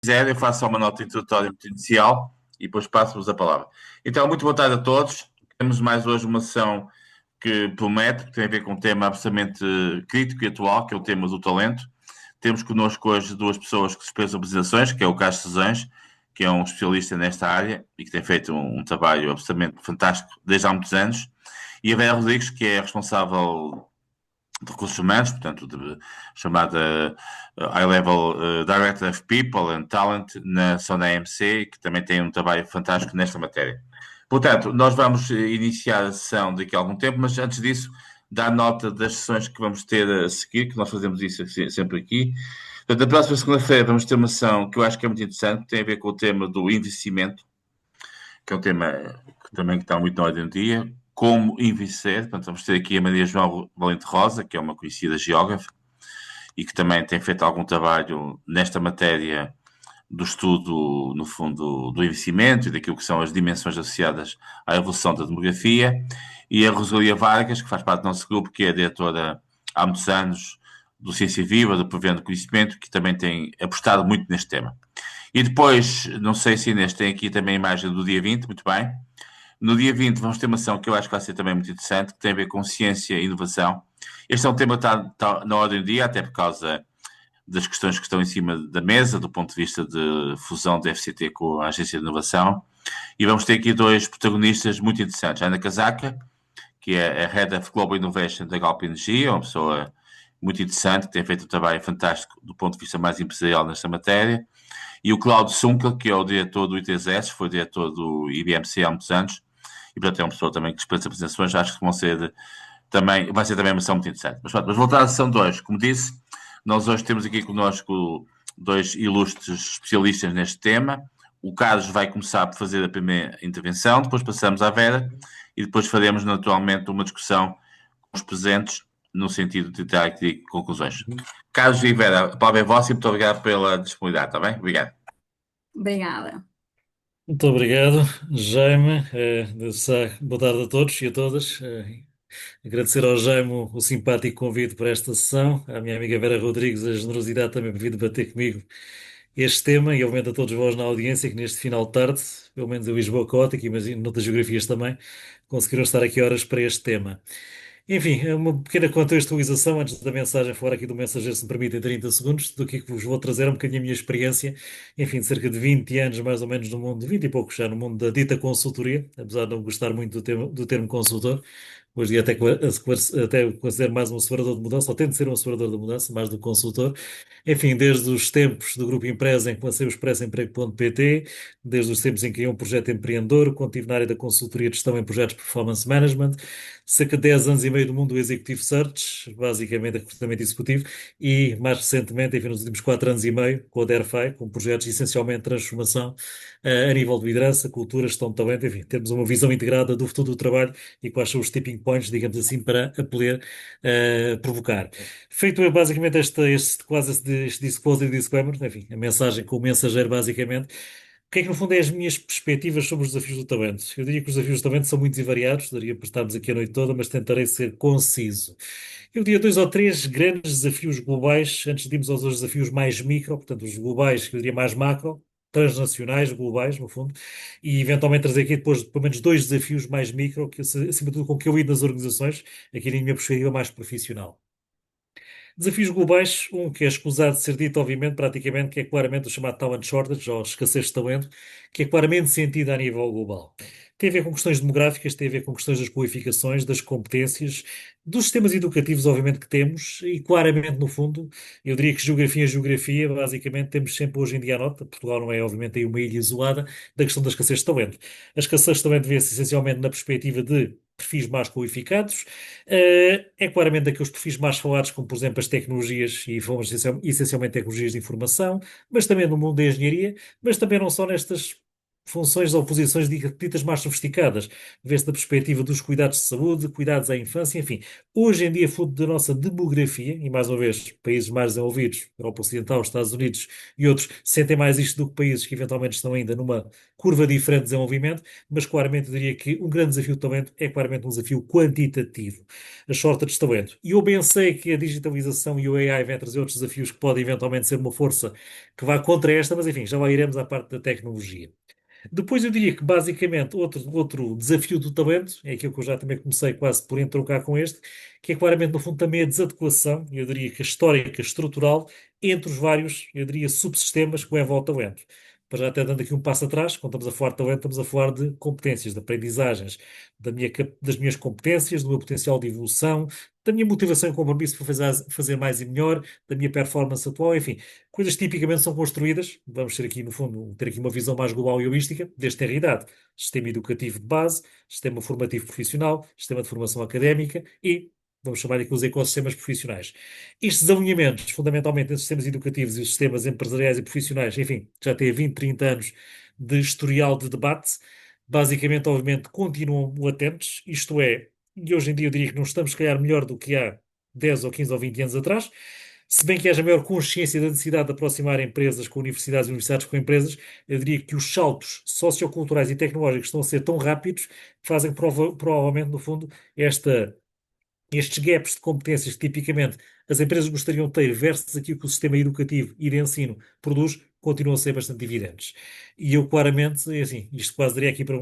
quiser, eu faço só uma nota introdutória muito inicial e depois passo-vos a palavra. Então, muito boa tarde a todos. Temos mais hoje uma sessão que promete, que tem a ver com um tema absolutamente crítico e atual, que é o tema do talento. Temos connosco hoje duas pessoas que dispensam apresentações, que é o Carlos Sesães, que é um especialista nesta área e que tem feito um trabalho absolutamente fantástico desde há muitos anos, e a Vera Rodrigues, que é responsável de recursos humanos, portanto, chamada High Level Director of People and Talent na Sona AMC, que também tem um trabalho fantástico nesta matéria. Portanto, nós vamos iniciar a sessão daqui a algum tempo, mas antes disso, dar nota das sessões que vamos ter a seguir, que nós fazemos isso sempre aqui. Portanto, na próxima segunda-feira vamos ter uma sessão que eu acho que é muito interessante, que tem a ver com o tema do investimento, que é um tema que também está muito na ordem do dia. Como envelhecer, portanto, vamos ter aqui a Maria João Valente Rosa, que é uma conhecida geógrafa e que também tem feito algum trabalho nesta matéria do estudo, no fundo, do envelhecimento e daquilo que são as dimensões associadas à evolução da demografia, e a Rosalia Vargas, que faz parte do nosso grupo, que é diretora há muitos anos do Ciência Viva, do Prevendo Conhecimento, que também tem apostado muito neste tema. E depois, não sei se Inês tem aqui também a imagem do dia 20, muito bem. No dia 20 vamos ter uma ação que eu acho que vai ser também muito interessante, que tem a ver com ciência e inovação. Este é um tema que está na ordem do dia, até por causa das questões que estão em cima da mesa, do ponto de vista de fusão da FCT com a Agência de Inovação. E vamos ter aqui dois protagonistas muito interessantes. A Ana Casaca, que é a Head of Global Innovation da Galp Energia, uma pessoa muito interessante, que tem feito um trabalho fantástico do ponto de vista mais empresarial nesta matéria. E o Cláudio Sunkel, que é o diretor do ITSS, foi diretor do IBMC há muitos anos, e portanto é uma pessoa também que dispensa apresentações, acho que vão ser também, vai ser também uma sessão muito interessante. Mas, pronto, mas voltar à sessão 2, como disse, nós hoje temos aqui conosco dois ilustres especialistas neste tema. O Carlos vai começar por fazer a primeira intervenção, depois passamos à Vera e depois faremos naturalmente uma discussão com os presentes no sentido de tirar aqui conclusões. Carlos e Vera, a palavra é vossa e muito obrigado pela disponibilidade, está bem? Obrigado. Obrigada. Muito obrigado, Jaime. Boa tarde a todos e a todas. Agradecer ao Jaime o simpático convite para esta sessão, à minha amiga Vera Rodrigues a generosidade também por vir debater comigo este tema e obviamente a todos vós na audiência que neste final de tarde, pelo menos em Lisboa caótica, imagino noutras geografias também, conseguiram estar aqui horas para este tema. Enfim, uma pequena contextualização antes da mensagem fora aqui do mensageiro, se me permitem 30 segundos, do que é que vos vou trazer um bocadinho a minha experiência, enfim, de cerca de 20 anos mais ou menos no mundo, de 20 e poucos já no mundo da dita consultoria, apesar de não gostar muito do termo consultor, hoje em dia até considero mais um acelerador de mudança, ou tento ser um acelerador de mudança, mais do que consultor. Enfim, desde os tempos do Grupo Empresa em que lancei o expressoemprego.pt, desde os tempos em que criei um projeto empreendedor, quando estive na área da consultoria de gestão em projetos de performance management, cerca de 10 anos e meio do mundo do Executive Search, basicamente recrutamento executivo, e mais recentemente, enfim, nos últimos 4 anos e meio, com a DERFI, com projetos essencialmente de transformação a nível de liderança, cultura, gestão de talento, enfim, temos uma visão integrada do futuro do trabalho e quais são os tipping points, digamos assim, para a poder provocar. Feito basicamente quase este disclosure e disclaimer, enfim, a mensagem com o mensageiro basicamente, o que é que no fundo é as minhas perspectivas sobre os desafios do talento? Eu diria que os desafios do talento são muito variados, daria para estarmos aqui a noite toda, mas tentarei ser conciso. Eu diria dois ou três grandes desafios globais, antes de irmos aos desafios mais micro, portanto os globais, que eu diria mais macro, transnacionais, globais, no fundo, e eventualmente trazer aqui depois pelo menos dois desafios mais micro, que acima de tudo com que eu lido nas organizações, aqui na minha perspectiva mais profissional. Desafios globais, um que é escusado de ser dito, obviamente, praticamente, que é claramente o chamado talent shortage, ou escassez de talento, que é claramente sentido a nível global. Tem a ver com questões demográficas, tem a ver com questões das qualificações, das competências, dos sistemas educativos, obviamente, que temos, e claramente, no fundo, eu diria que geografia é geografia, basicamente, temos sempre hoje em dia a nota, Portugal não é, obviamente, aí uma ilha isolada, da questão da escassez de talento. A escassez de talento vê-se essencialmente na perspectiva de perfis mais qualificados, é claramente daqueles perfis mais falados, como por exemplo as tecnologias, e falamos essencialmente tecnologias de informação, mas também no mundo da engenharia, mas também não só nestas funções ou posições ditas mais sofisticadas, vê-se da perspectiva dos cuidados de saúde, cuidados à infância, enfim. Hoje em dia, fruto da nossa demografia, e mais uma vez, países mais desenvolvidos, Europa Ocidental, Estados Unidos e outros, sentem mais isto do que países que eventualmente estão ainda numa curva diferente de desenvolvimento, mas claramente eu diria que um grande desafio do talento é claramente um desafio quantitativo, a shortage de talento. E eu bem sei que a digitalização e o AI vêm trazer outros desafios que podem eventualmente ser uma força que vá contra esta, mas enfim, já lá iremos à parte da tecnologia. Depois eu diria que basicamente outro desafio do talento, é aquilo que eu já também comecei quase por entroncar com este, que é claramente no fundo também a desadequação, eu diria que a histórica, estrutural, entre os vários, eu diria, subsistemas que levam ao talento. Para já até dando aqui um passo atrás, quando estamos a falar de talento, estamos a falar de competências, de aprendizagens, das minhas competências, do meu potencial de evolução, da minha motivação e compromisso para fazer mais e melhor, da minha performance atual, enfim, coisas que tipicamente são construídas, vamos ter aqui, no fundo, ter aqui uma visão mais global e holística, desde ter idade. Sistema educativo de base, sistema formativo profissional, sistema de formação académica e, vamos chamar aqui os ecossistemas profissionais. Estes alinhamentos, fundamentalmente, entre os sistemas educativos e os sistemas empresariais e profissionais, enfim, já têm 20, 30 anos de historial de debate, basicamente, obviamente, continuam latentes, isto é, e hoje em dia eu diria que não estamos, se calhar, melhor do que há 10 ou 15 ou 20 anos atrás, se bem que haja maior consciência da necessidade de aproximar empresas com universidades e universidades com empresas, eu diria que os saltos socioculturais e tecnológicos estão a ser tão rápidos que fazem provavelmente, no fundo, estes gaps de competências que tipicamente as empresas gostariam de ter versus aquilo que o sistema educativo e de ensino produz, continuam a ser bastante evidentes. E eu claramente, assim, isto quase daria aqui para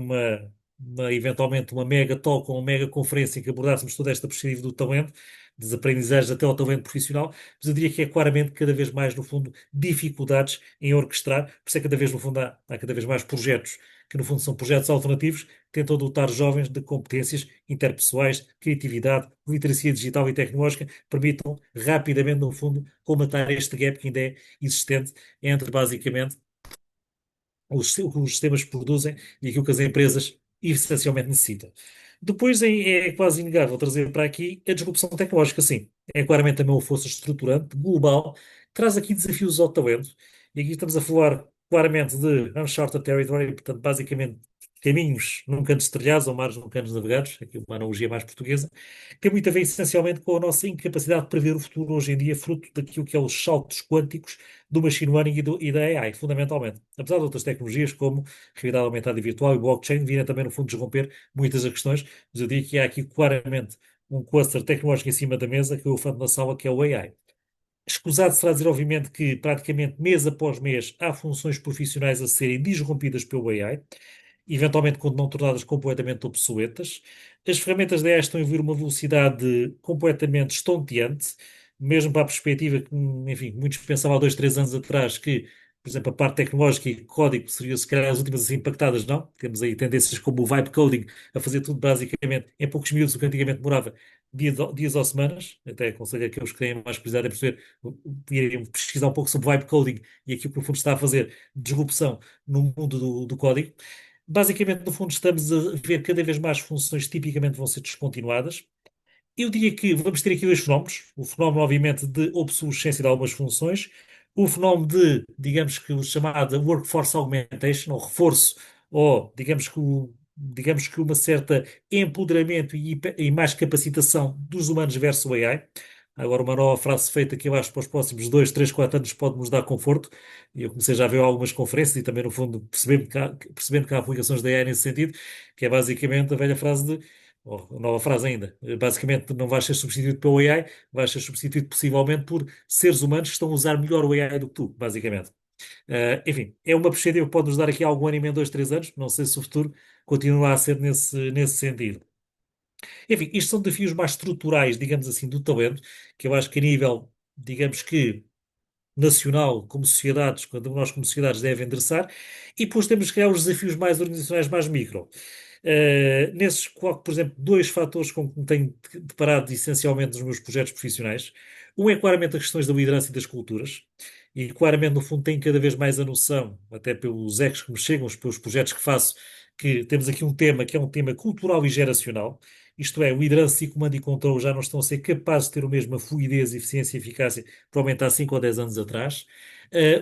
eventualmente uma mega talk ou uma mega conferência em que abordássemos toda esta perspectiva do talento, das aprendizagens até ao talento profissional, mas eu diria que é claramente cada vez mais, no fundo, dificuldades em orquestrar, por isso é que cada vez, no fundo, há cada vez mais projetos que, no fundo, são projetos alternativos que tentam dotar jovens de competências interpessoais, criatividade, literacia digital e tecnológica, que permitam rapidamente, no fundo, colmatar este gap que ainda é existente entre, basicamente, o que os sistemas produzem e aquilo que as empresas essencialmente necessitam. Depois é quase inegável trazer para aqui a disrupção tecnológica, sim. É claramente também uma força estruturante, global, que traz aqui desafios ao talento. E aqui estamos a falar claramente de uncharted territory, portanto, basicamente caminhos nunca antes trilhados ou mares nunca antes navegados, aqui uma analogia mais portuguesa, que tem muito a ver essencialmente com a nossa incapacidade de prever o futuro hoje em dia, fruto daquilo que é os saltos quânticos do machine learning e da AI, fundamentalmente. Apesar de outras tecnologias como realidade aumentada e virtual e blockchain virem também, no fundo, desromper muitas das questões, mas eu diria que há aqui claramente um cluster tecnológico em cima da mesa que é o elefante na sala, que é o AI. Escusado será dizer, obviamente, que praticamente mês após mês há funções profissionais a serem disrompidas pelo AI, eventualmente quando não tornadas completamente obsoletas. As ferramentas de AI estão a evoluir uma velocidade completamente estonteante, mesmo para a perspectiva que, enfim, muitos pensavam há 2, 3 anos atrás que, por exemplo, a parte tecnológica e código seria se calhar as últimas a ser impactadas, não? Temos aí tendências como o vibe coding a fazer tudo basicamente em poucos minutos, o que antigamente demorava dias ou semanas. Até aconselho aqueles que têm mais curiosidade a perceber, irem pesquisar um pouco sobre vibe coding e aquilo que no fundo está a fazer disrupção no mundo do código. Basicamente, no fundo, estamos a ver cada vez mais funções que tipicamente vão ser descontinuadas. Eu diria que vamos ter aqui dois fenómenos. O fenómeno, obviamente, de obsolescência de algumas funções. O fenómeno de, digamos que o chamado workforce augmentation, ou reforço, ou digamos que uma certa empoderamento e mais capacitação dos humanos versus o AI. Agora, uma nova frase feita que eu acho que para os próximos 2, 3, 4 anos pode nos dar conforto. E eu comecei já a ver algumas conferências e também, no fundo, percebendo que há aplicações da AI nesse sentido, que é basicamente a velha frase de ou nova frase ainda. Basicamente, não vais ser substituído pelo AI, vais ser substituído possivelmente por seres humanos que estão a usar melhor o AI do que tu, basicamente. Enfim, é uma perspectiva que pode nos dar aqui algum ânimo em 2, 3 anos. Não sei se o futuro continua a ser nesse sentido. Enfim, isto são desafios mais estruturais, digamos assim, do talento, que eu acho que a nível, digamos que nacional, como sociedades, quando nós como sociedades devem endereçar, e depois temos, se calhar, os desafios mais organizacionais, mais micro. Nesses coloco, por exemplo, dois fatores com que me tenho deparado essencialmente nos meus projetos profissionais. Um é claramente as questões da liderança e das culturas, e claramente, no fundo, tenho cada vez mais a noção, até pelos ecos que me chegam, pelos projetos que faço, que temos aqui um tema que é um tema cultural e geracional, isto é, liderança e comando e controle já não estão a ser capazes de ter a mesma fluidez, eficiência e eficiência que provavelmente há 5 ou 10 anos atrás.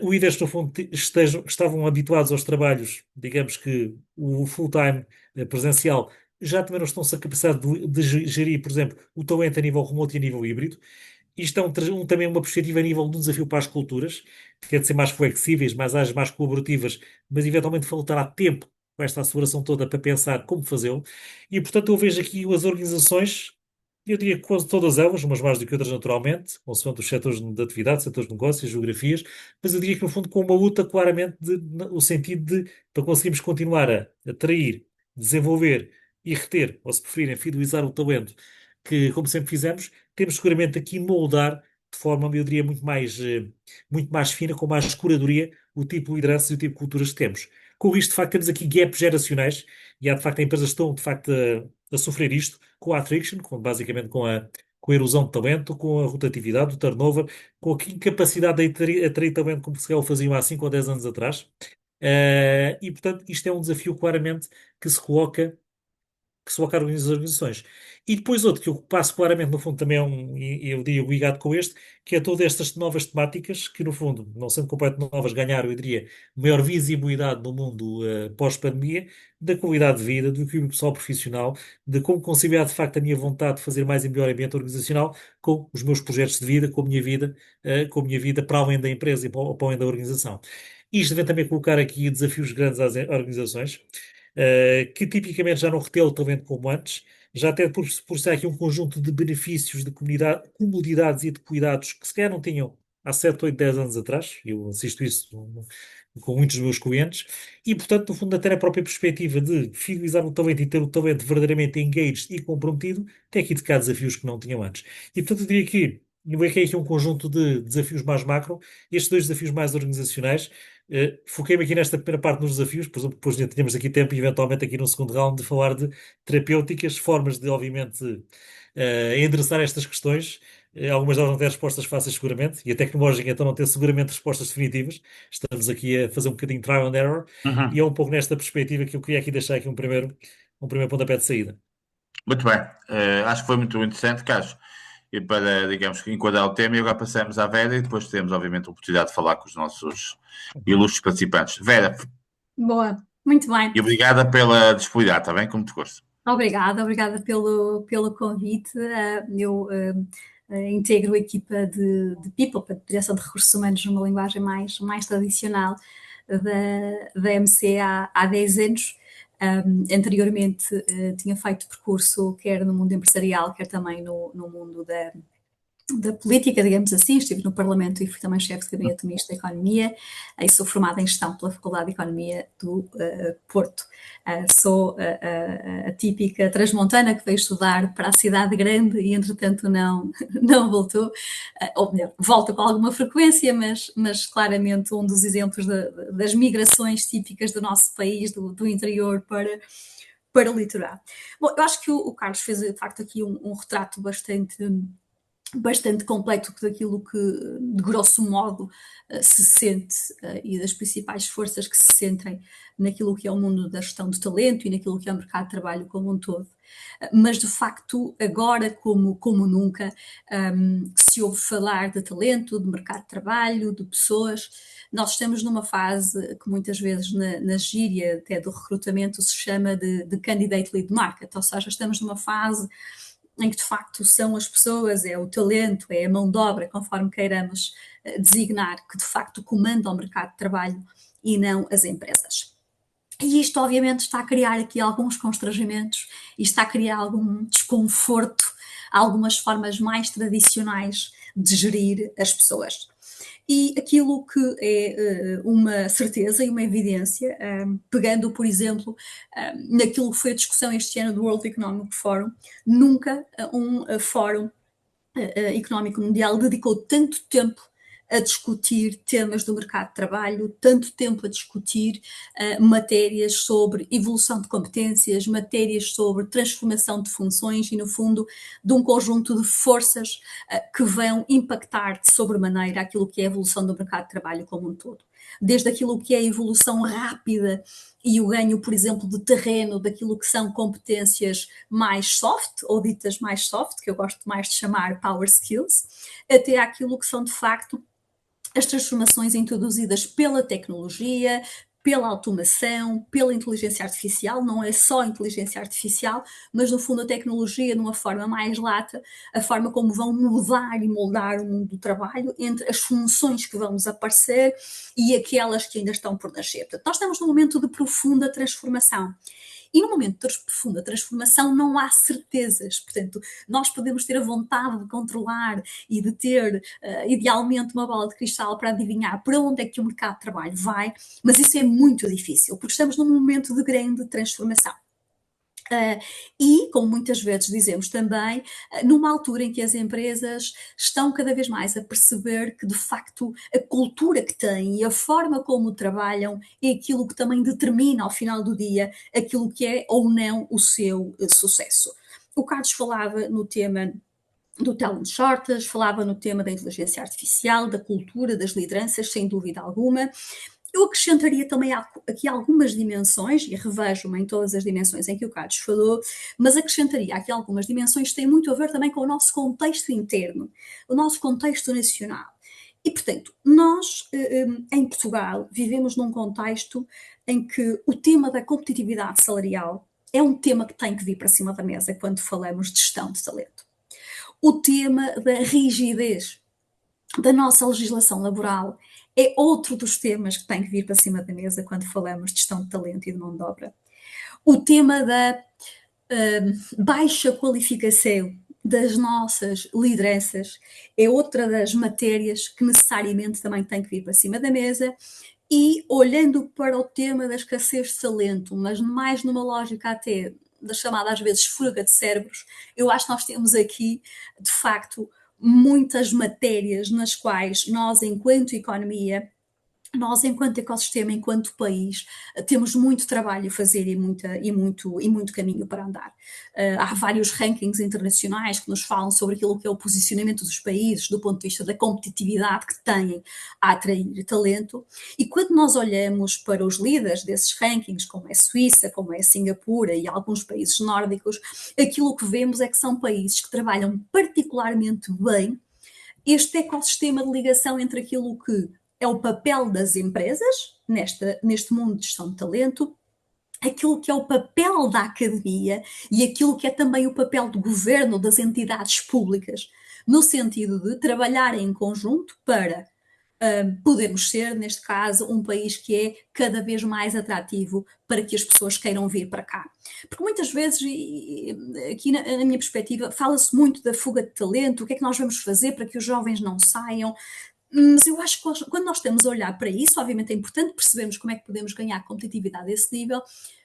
O IDES, no fundo, estavam habituados aos trabalhos, digamos que o full-time presencial, já tiveram estão-se a capacidade de gerir, por exemplo, o talento a nível remoto e a nível híbrido. Isto é também uma perspectiva a nível de um desafio para as culturas, que é de ser mais flexíveis, mais ágeis, mais colaborativas, mas eventualmente faltará tempo com esta aceleração toda para pensar como fazê-lo. E, portanto, eu vejo aqui as organizações, eu diria que quase todas elas, umas mais do que outras naturalmente, consoante os setores de atividade, setores de negócios, geografias, mas eu diria que, no fundo, com uma luta claramente no sentido de, para conseguirmos continuar a atrair, desenvolver e reter, ou se preferirem, fidelizar o talento, que, como sempre fizemos, temos seguramente aqui moldar de forma, eu diria, muito mais fina, com mais curadoria, o tipo de liderança e o tipo de culturas que temos. Com isto, de facto, temos aqui gaps geracionais e há, de facto, empresas que estão, de facto, a sofrer isto com a attrition, basicamente com a erosão de talento, com a rotatividade, o turnover, com a incapacidade de atrair talento como se calhar o faziam há 5 ou 10 anos atrás. E, portanto, isto é um desafio claramente que se coloca as organizações. E depois outro que eu passo claramente, no fundo, também é e eu diria ligado com este, que é todas estas novas temáticas que, no fundo, não sendo completamente novas, ganharam, eu diria, maior visibilidade no mundo pós-pandemia, da qualidade de vida, do equilíbrio pessoal profissional, de como conciliar, de facto, a minha vontade de fazer mais e melhor ambiente organizacional com os meus projetos de vida, com a minha vida para além da empresa e para além da organização. Isto deve também colocar aqui desafios grandes às organizações, que tipicamente já não retém o talento como antes, já até por ser aqui um conjunto de benefícios, de comodidades e de cuidados que se calhar não tinham há 7, 8, 10 anos atrás. Eu assisto isso com muitos dos meus clientes. E, portanto, no fundo, até na própria perspectiva de fidelizar o talento e ter o talento verdadeiramente engaged e comprometido, tem aqui de cá desafios que não tinham antes. E, portanto, eu diria que eu vejo aqui um conjunto de desafios mais macro, estes dois desafios mais organizacionais. Foquei-me aqui nesta primeira parte nos desafios, por exemplo, depois tínhamos aqui tempo, e eventualmente aqui no segundo round, de falar de terapêuticas, formas de, obviamente, endereçar estas questões. Algumas delas não têm respostas fáceis, seguramente, e a tecnológica então não tem seguramente respostas definitivas. Estamos aqui a fazer um bocadinho de trial and error, e Uhum. é um pouco nesta perspectiva que eu queria aqui deixar aqui um primeiro pontapé de saída. Muito bem. Acho que foi muito interessante, Carlos. E para, digamos, enquadrar o tema, e agora passamos à Vera e depois temos, obviamente, a oportunidade de falar com os nossos ilustres participantes. Vera, Boa, muito bem. e obrigada pela disponibilidade, está bem? Como te gosto. Obrigada pelo convite. Eu integro a equipa de People, para direção de recursos humanos, numa linguagem mais tradicional da MC há 10 anos. Anteriormente tinha feito percurso quer no mundo empresarial, quer também no mundo da política, digamos assim. Estive no Parlamento e fui também chefe de gabinete do Ministro da Economia, e sou formada em Gestão pela Faculdade de Economia do Porto. Sou a típica transmontana que veio estudar para a cidade grande e, entretanto, não voltou, ou melhor, volta com alguma frequência, mas claramente um dos exemplos das migrações típicas do nosso país, do interior para o litoral. Bom, eu acho que o Carlos fez, de facto, aqui um retrato bastante completo daquilo que, de grosso modo, se sente, e das principais forças que se sentem naquilo que é o mundo da gestão de talento e naquilo que é o mercado de trabalho como um todo. Mas, de facto, agora, como nunca, se ouve falar de talento, de mercado de trabalho, de pessoas. Nós estamos numa fase que muitas vezes na gíria até do recrutamento se chama de candidate lead market, ou seja, estamos numa fase em que de facto são as pessoas, é o talento, é a mão de obra, conforme queiramos designar, que de facto comanda o mercado de trabalho e não as empresas. E isto obviamente está a criar aqui alguns constrangimentos e está a criar algum desconforto, algumas formas mais tradicionais de gerir as pessoas. E aquilo que é uma certeza e uma evidência, pegando, por exemplo, naquilo que foi a discussão este ano do World Economic Forum, nunca um fórum económico mundial dedicou tanto tempo a discutir temas do mercado de trabalho, tanto tempo a discutir matérias sobre evolução de competências, matérias sobre transformação de funções e, no fundo, de um conjunto de forças que vão impactar de sobremaneira aquilo que é a evolução do mercado de trabalho como um todo. Desde aquilo que é a evolução rápida e o ganho, por exemplo, de terreno daquilo que são competências mais soft, ou ditas mais soft, que eu gosto mais de chamar power skills, até aquilo que são, de facto, as transformações introduzidas pela tecnologia, pela automação, pela inteligência artificial, não é só inteligência artificial, mas no fundo a tecnologia, numa forma mais lata, a forma como vão mudar e moldar o mundo do trabalho, entre as funções que vão desaparecer e aquelas que ainda estão por nascer. Portanto, nós estamos num momento de profunda transformação. E no momento de profunda transformação não há certezas, portanto, nós podemos ter a vontade de controlar e de ter, idealmente, uma bola de cristal para adivinhar para onde é que o mercado de trabalho vai, mas isso é muito difícil, porque estamos num momento de grande transformação. E, como muitas vezes dizemos também, numa altura em que as empresas estão cada vez mais a perceber que, de facto, a cultura que têm e a forma como trabalham é aquilo que também determina, ao final do dia, aquilo que é ou não o seu sucesso. O Carlos falava no tema do talent shortage, falava no tema da inteligência artificial, da cultura, das lideranças, sem dúvida alguma. Eu acrescentaria também aqui algumas dimensões, e revejo-me em todas as dimensões em que o Carlos falou, mas acrescentaria aqui algumas dimensões que têm muito a ver também com o nosso contexto interno, o nosso contexto nacional. E, portanto, nós, em Portugal, vivemos num contexto em que o tema da competitividade salarial é um tema que tem que vir para cima da mesa quando falamos de gestão de talento. O tema da rigidez da nossa legislação laboral é outro dos temas que tem que vir para cima da mesa quando falamos de gestão de talento e de mão de obra. O tema da baixa qualificação das nossas lideranças é outra das matérias que necessariamente também tem que vir para cima da mesa. E olhando para o tema da escassez de talento, mas mais numa lógica até da chamada às vezes fuga de cérebros, eu acho que nós temos aqui, de facto, muitas matérias nas quais nós, enquanto economia, nós, enquanto ecossistema, enquanto país, temos muito trabalho a fazer e muito caminho para andar. Há vários rankings internacionais que nos falam sobre aquilo que é o posicionamento dos países do ponto de vista da competitividade que têm a atrair talento. E quando nós olhamos para os líderes desses rankings, como é a Suíça, como é a Singapura e alguns países nórdicos, aquilo que vemos é que são países que trabalham particularmente bem este ecossistema de ligação entre aquilo que é o papel das empresas neste mundo de gestão de talento, aquilo que é o papel da academia e aquilo que é também o papel do governo, das entidades públicas, no sentido de trabalhar em conjunto para podermos ser, neste caso, um país que é cada vez mais atrativo para que as pessoas queiram vir para cá. Porque muitas vezes, aqui na minha perspectiva, fala-se muito da fuga de talento, o que é que nós vamos fazer para que os jovens não saiam. Mas eu acho que quando nós estamos a olhar para isso, obviamente é importante percebermos como é que podemos ganhar competitividade a esse nível,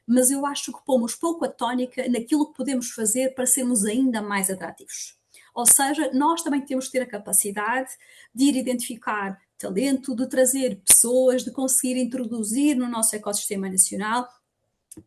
mas eu acho que pomos pouco a tónica naquilo que podemos fazer para sermos ainda mais atrativos. Ou seja, nós também temos que ter a capacidade de ir identificar talento, de trazer pessoas, de conseguir introduzir no nosso ecossistema nacional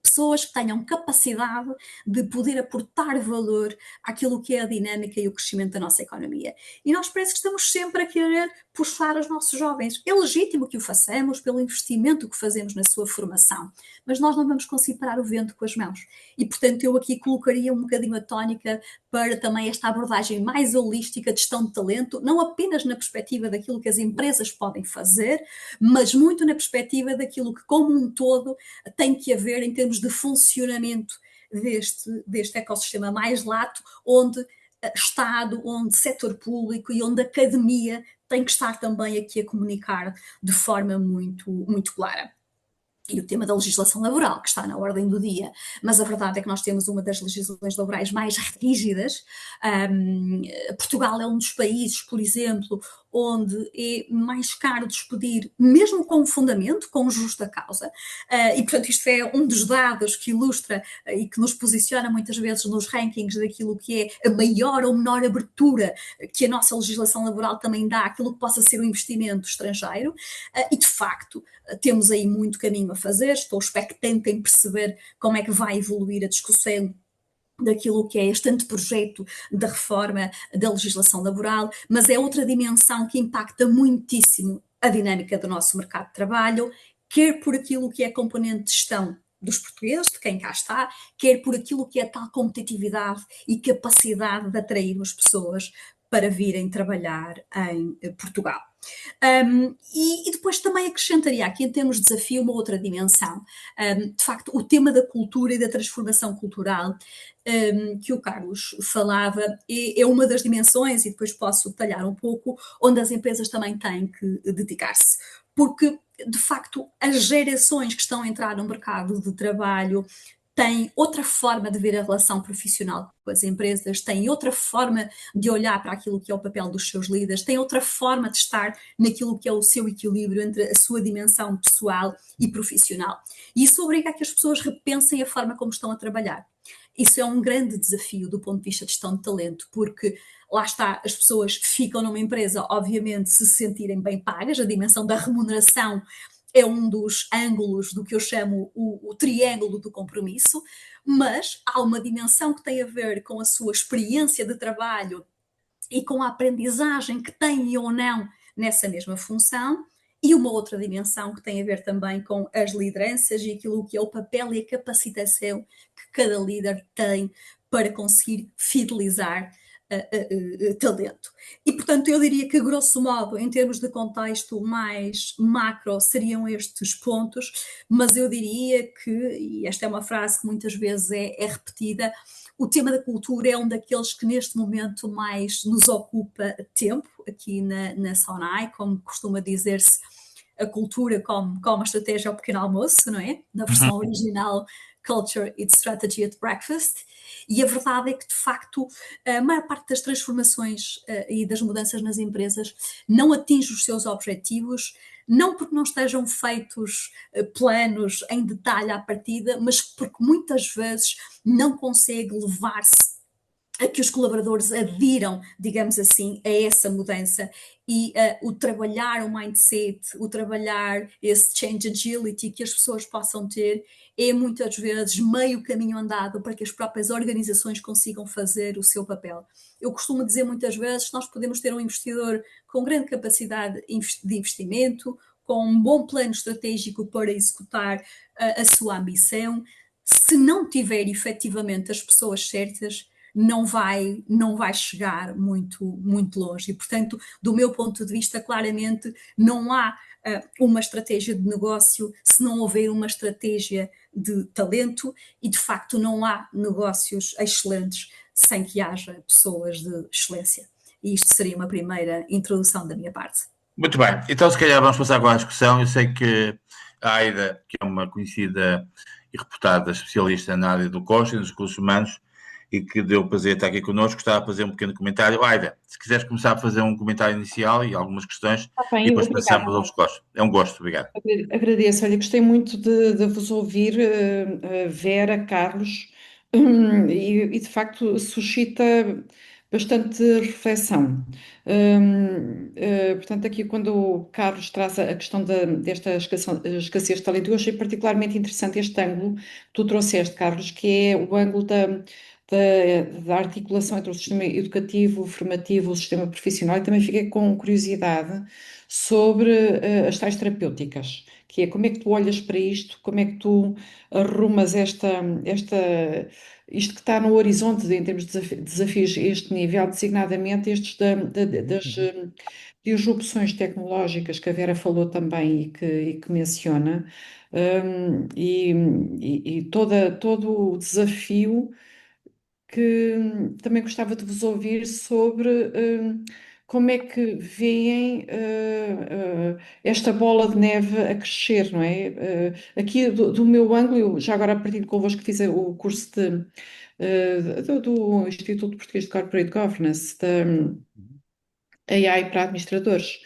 pessoas que tenham capacidade de poder aportar valor àquilo que é a dinâmica e o crescimento da nossa economia. E nós parece que estamos sempre a querer puxar os nossos jovens. É legítimo que o façamos pelo investimento que fazemos na sua formação, mas nós não vamos conseguir parar o vento com as mãos. E, portanto, eu aqui colocaria um bocadinho a tónica para também esta abordagem mais holística de gestão de talento, não apenas na perspectiva daquilo que as empresas podem fazer, mas muito na perspectiva daquilo que, como um todo, tem que haver em termos de funcionamento deste ecossistema mais lato, onde Estado, onde setor público e onde academia tem que estar também aqui a comunicar de forma muito clara. E o tema da legislação laboral, que está na ordem do dia, mas a verdade é que nós temos uma das legislações laborais mais rígidas. Portugal é um dos países, por exemplo, onde é mais caro despedir, mesmo com fundamento, com justa causa. E, portanto, isto é um dos dados que ilustra e que nos posiciona muitas vezes nos rankings daquilo que é a maior ou menor abertura que a nossa legislação laboral também dá àquilo que possa ser o investimento estrangeiro. E, de facto, temos aí muito caminho a fazer. Estou expectante em perceber como é que vai evoluir a discussão daquilo que é este anteprojeto da reforma da legislação laboral, mas é outra dimensão que impacta muitíssimo a dinâmica do nosso mercado de trabalho, quer por aquilo que é a componente de gestão dos portugueses, de quem cá está, quer por aquilo que é a tal competitividade e capacidade de atrairmos pessoas para virem trabalhar em Portugal. E depois também acrescentaria aqui, em termos de desafio, uma outra dimensão. De facto, o tema da cultura e da transformação cultural que o Carlos falava é uma das dimensões, e depois posso detalhar um pouco, onde as empresas também têm que dedicar-se. Porque, de facto, as gerações que estão a entrar no mercado de trabalho têm outra forma de ver a relação profissional com as empresas, têm outra forma de olhar para aquilo que é o papel dos seus líderes, têm outra forma de estar naquilo que é o seu equilíbrio entre a sua dimensão pessoal e profissional. E isso obriga a que as pessoas repensem a forma como estão a trabalhar. Isso é um grande desafio do ponto de vista de gestão de talento, porque lá está, as pessoas ficam numa empresa, obviamente, se sentirem bem pagas, a dimensão da remuneração é um dos ângulos do que eu chamo o triângulo do compromisso, mas há uma dimensão que tem a ver com a sua experiência de trabalho e com a aprendizagem que têm ou não nessa mesma função, e uma outra dimensão que tem a ver também com as lideranças e aquilo que é o papel e a capacitação que cada líder tem para conseguir fidelizar talento. E, portanto, eu diria que, grosso modo, em termos de contexto mais macro, seriam estes pontos, mas eu diria que, e esta é uma frase que muitas vezes é repetida, o tema da cultura é um daqueles que neste momento mais nos ocupa tempo, aqui na Sonai, como costuma dizer-se, a cultura como a estratégia ao pequeno almoço, não é? Na versão original, Culture and Strategy at Breakfast. E a verdade é que, de facto, a maior parte das transformações e das mudanças nas empresas não atinge os seus objetivos, não porque não estejam feitos planos em detalhe à partida, mas porque muitas vezes não consegue levar-se a que os colaboradores adiram, digamos assim, a essa mudança e o trabalhar o mindset, o trabalhar esse change agility que as pessoas possam ter é muitas vezes meio caminho andado para que as próprias organizações consigam fazer o seu papel. Eu costumo dizer muitas vezes que nós podemos ter um investidor com grande capacidade de investimento, com um bom plano estratégico para executar a sua ambição, se não tiver efetivamente as pessoas certas, não vai chegar muito longe. E, portanto, do meu ponto de vista, claramente não há uma estratégia de negócio se não houver uma estratégia de talento e, de facto, não há negócios excelentes sem que haja pessoas de excelência. E isto seria uma primeira introdução da minha parte. Muito bem, então se calhar vamos passar agora à discussão. Eu sei que a Aida, que é uma conhecida e reputada especialista na área do coaching, dos recursos humanos, e que deu o prazer de estar aqui connosco, gostava de fazer um pequeno comentário. Aida, se quiseres começar a fazer um comentário inicial e algumas questões, Bem, e depois obrigada. passamos aos outros gostos. É um gosto, obrigado. Agradeço. Olha, gostei muito de vos ouvir, Vera, Carlos, e de facto suscita bastante reflexão. Portanto, aqui quando o Carlos traz a questão desta escassez de talento, eu achei particularmente interessante este ângulo que tu trouxeste, Carlos, que é o ângulo da articulação entre o sistema educativo, formativo, o sistema profissional, e também fiquei com curiosidade sobre as tais terapêuticas, que é como é que tu olhas para isto, como é que tu arrumas isto que está no horizonte em termos de desafios a este nível, designadamente estes das disrupções tecnológicas que a Vera falou também e que menciona, e todo o desafio que também gostava de vos ouvir sobre como é que veem esta bola de neve a crescer, não é? Aqui do meu ângulo, eu já agora partilho convosco que fiz o curso do Instituto Português de Corporate Governance, da AI para administradores.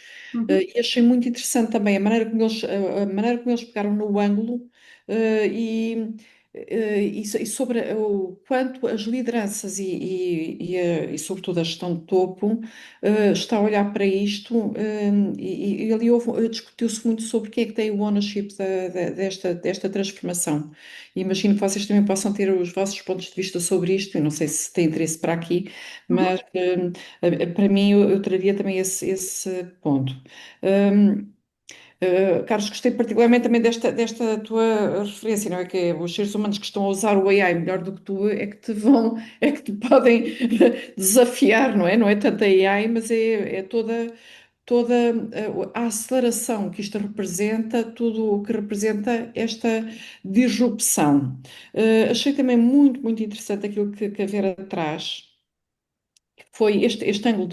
E achei muito interessante também a maneira como eles pegaram no ângulo e sobre o quanto as lideranças e sobretudo a gestão de topo está a olhar para isto e ali discutiu-se muito sobre quem é que tem o ownership desta transformação. E imagino que vocês também possam ter os vossos pontos de vista sobre isto, eu não sei se têm interesse para aqui, mas para mim eu traria também esse ponto. Carlos, gostei particularmente também desta tua referência, não é? Que os seres humanos que estão a usar o AI melhor do que tu é que te podem desafiar, não é? Não é tanto a AI, mas é toda a aceleração que isto representa, tudo o que representa esta disrupção. Achei também muito interessante aquilo que a Vera traz, foi este ângulo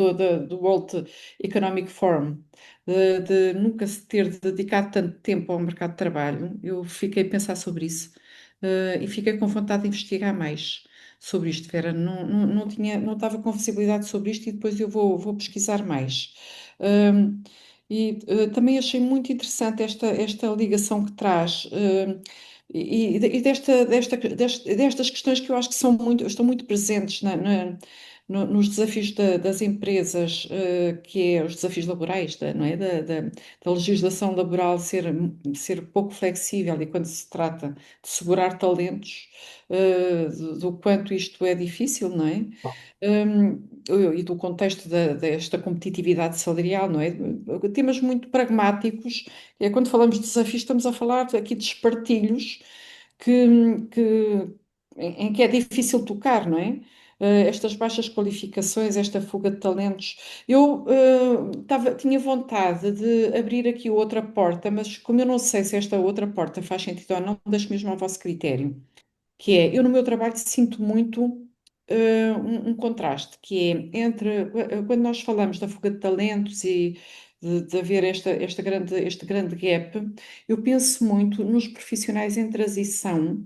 do World Economic Forum, de nunca se ter dedicado tanto tempo ao mercado de trabalho. Eu fiquei a pensar sobre isso, e fiquei com vontade de investigar mais sobre isto, Vera. Não estava com visibilidade sobre isto e depois eu vou pesquisar mais. Um, Também achei muito interessante esta ligação que traz. E destas questões que eu acho que estão muito presentes nos desafios das empresas, que é os desafios laborais, não é? Da legislação laboral ser pouco flexível e quando se trata de segurar talentos, do quanto isto é difícil, não é? E do contexto desta competitividade salarial, não é? Temas muito pragmáticos, é quando falamos de desafios, estamos a falar aqui de espartilhos que, em que é difícil tocar, não é? Estas baixas qualificações, esta fuga de talentos. Eu tinha vontade de abrir aqui outra porta, mas como eu não sei se esta outra porta faz sentido ou não, deixo mesmo ao vosso critério, que é, eu no meu trabalho sinto muito um contraste, que é quando nós falamos da fuga de talentos e de haver este grande gap, eu penso muito nos profissionais em transição,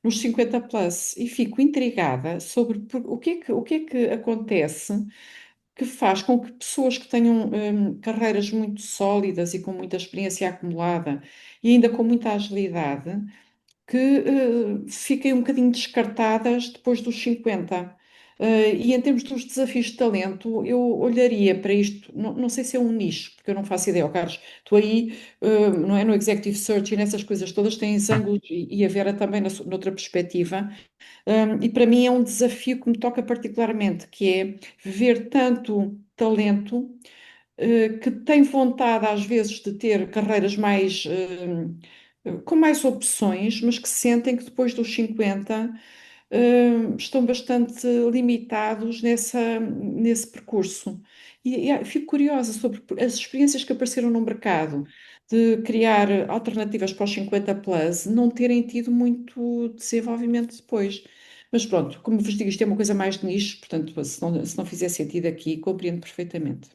nos 50 plus, e fico intrigada sobre o que é que acontece que faz com que pessoas que tenham carreiras muito sólidas e com muita experiência acumulada e ainda com muita agilidade, que fiquem um bocadinho descartadas depois dos 50. E em termos dos desafios de talento, eu olharia para isto, não sei se é um nicho, porque eu não faço ideia, ó Carlos, tu aí, não é, no Executive Search e nessas coisas todas tens ângulos, e a Vera também noutra perspectiva, e para mim é um desafio que me toca particularmente, que é ver tanto talento que tem vontade às vezes de ter carreiras com mais opções, mas que sentem que depois dos 50 estão bastante limitados nesse percurso. Fico curiosa sobre as experiências que apareceram no mercado de criar alternativas para os 50 plus não terem tido muito desenvolvimento depois. Mas pronto, como vos digo, isto é uma coisa mais de nicho, portanto, se não fizer sentido aqui, compreendo perfeitamente.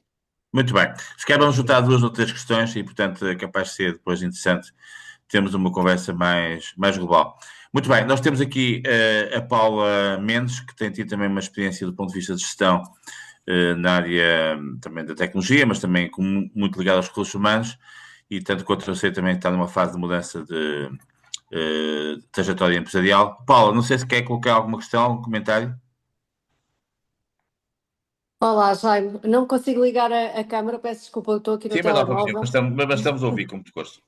Muito bem. Se calhar vamos juntar duas ou três questões e, portanto, é capaz de ser depois interessante termos uma conversa mais global. Muito bem, nós temos aqui a Paula Mendes, que tem tido também uma experiência do ponto de vista de gestão na área também da tecnologia, mas também muito ligada aos recursos humanos, e tanto quanto eu sei também está numa fase de mudança de trajetória empresarial. Paula, não sei se quer colocar alguma questão, algum comentário. Olá, Jaime. Não consigo ligar a câmara, peço desculpa, eu estou aqui no Sim, mas não há problema, telemóvel. mas estamos a ouvir com muito gosto.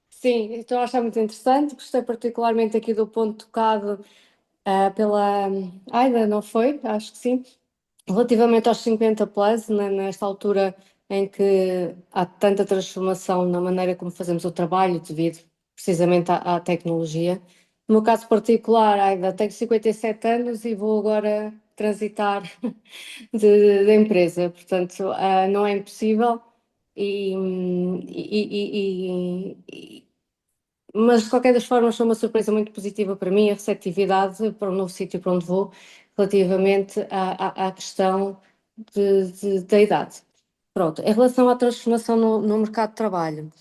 Sim, estou a achar muito interessante. Gostei particularmente aqui do ponto tocado pela Aida, não foi? Acho que sim. Relativamente aos 50 plus, nesta altura em que há tanta transformação na maneira como fazemos o trabalho devido precisamente à tecnologia. No meu caso particular, Aida, tenho 57 anos e vou agora transitar da empresa, portanto, não é impossível, e, mas de qualquer das formas foi uma surpresa muito positiva para mim, a receptividade para o novo sítio para onde vou, relativamente à questão da idade. Pronto, em relação à transformação no mercado de trabalho,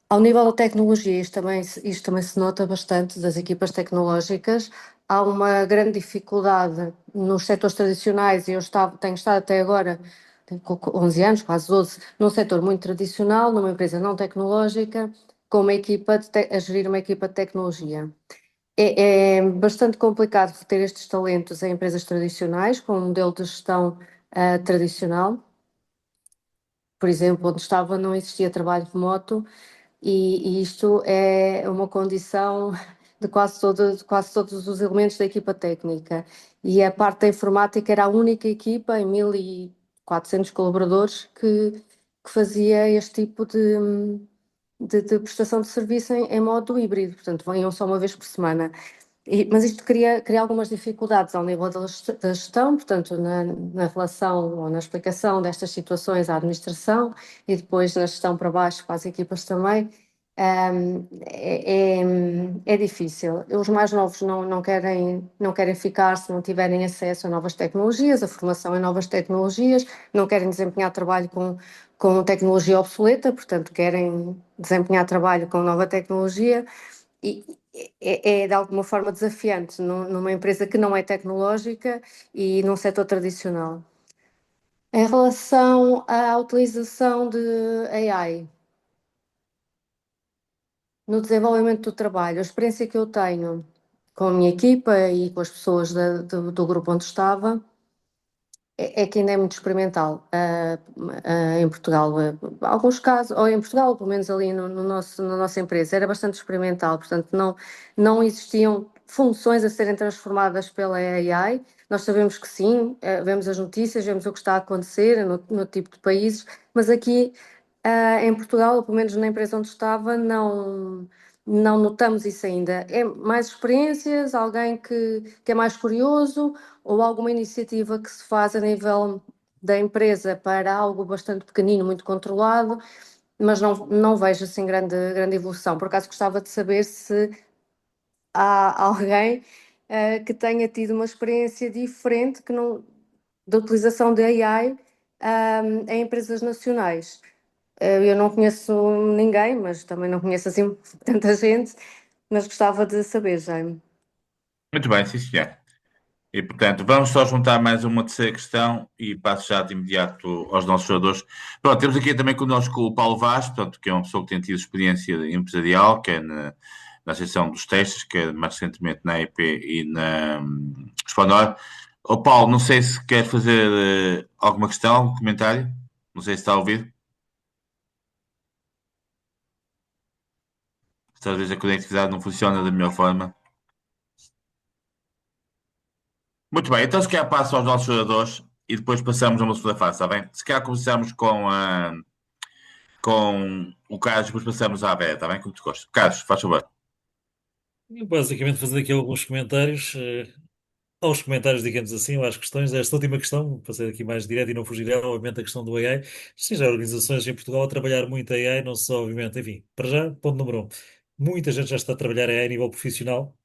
ao nível da tecnologia, isto também se nota bastante das equipas tecnológicas. Há uma grande dificuldade nos setores tradicionais, e tenho estado até agora, tenho 11 anos, quase 12, num setor muito tradicional, numa empresa não tecnológica, com uma equipa a gerir uma equipa de tecnologia. É bastante complicado reter estes talentos em empresas tradicionais, com um modelo de gestão tradicional. Por exemplo, onde estava não existia trabalho remoto, e isto é uma condição de quase todos os elementos da equipa técnica. E a parte da informática era a única equipa em 1.400 colaboradores que fazia este tipo de prestação de serviço em modo híbrido, portanto, venham só uma vez por semana. Mas isto cria algumas dificuldades ao nível da gestão, portanto, na relação ou na explicação destas situações à administração e depois na gestão para baixo para as equipas também. É difícil. Os mais novos não querem ficar se não tiverem acesso a novas tecnologias, a formação em novas tecnologias, não querem desempenhar trabalho com tecnologia obsoleta, portanto, querem desempenhar trabalho com nova tecnologia. E é de alguma forma desafiante numa empresa que não é tecnológica e num setor tradicional. Em relação à utilização de AI no desenvolvimento do trabalho, a experiência que eu tenho com a minha equipa e com as pessoas do grupo onde estava é que ainda é muito experimental em Portugal. Alguns casos, ou em Portugal, pelo menos ali na nossa empresa, era bastante experimental, portanto não existiam funções a serem transformadas pela AI. Nós sabemos que sim, vemos as notícias, vemos o que está a acontecer no tipo de países, mas aqui em Portugal, ou pelo menos na empresa onde estava, não notamos isso ainda. É mais experiências, alguém que é mais curioso, ou alguma iniciativa que se faz a nível da empresa para algo bastante pequenino, muito controlado, mas não vejo assim grande evolução. Por acaso gostava de saber se há alguém que tenha tido uma experiência diferente da utilização de AI em empresas nacionais. Eu não conheço ninguém, mas também não conheço assim tanta gente, mas gostava de saber, Jaime. Muito bem, sim, senhor. E, portanto, vamos só juntar mais uma terceira questão e passo já de imediato aos nossos jogadores. Pronto, temos aqui também connosco o Paulo Vaz, portanto, que é uma pessoa que tem tido experiência empresarial, que é na seção dos testes, que é mais recentemente na EP e na Spanor. Ô Paulo, não sei se quer fazer alguma questão, algum comentário. Não sei se está a ouvir. Se às vezes a conectividade não funciona da melhor forma. Muito bem, então se calhar passo aos nossos jogadores e depois passamos a uma segunda fase, está bem? Se calhar começamos com o Carlos, depois passamos à Vera, está bem? Como tu gostas. Carlos, faz favor. Basicamente, fazer aqui alguns comentários. Aos comentários, digamos assim, ou às questões. Esta última questão, para ser aqui mais direto e não fugir, obviamente, a questão do AI. Sim, já há organizações em Portugal a trabalhar muito AI, não só, obviamente, enfim, para já, ponto número um. Muita gente já está a trabalhar AI a nível profissional,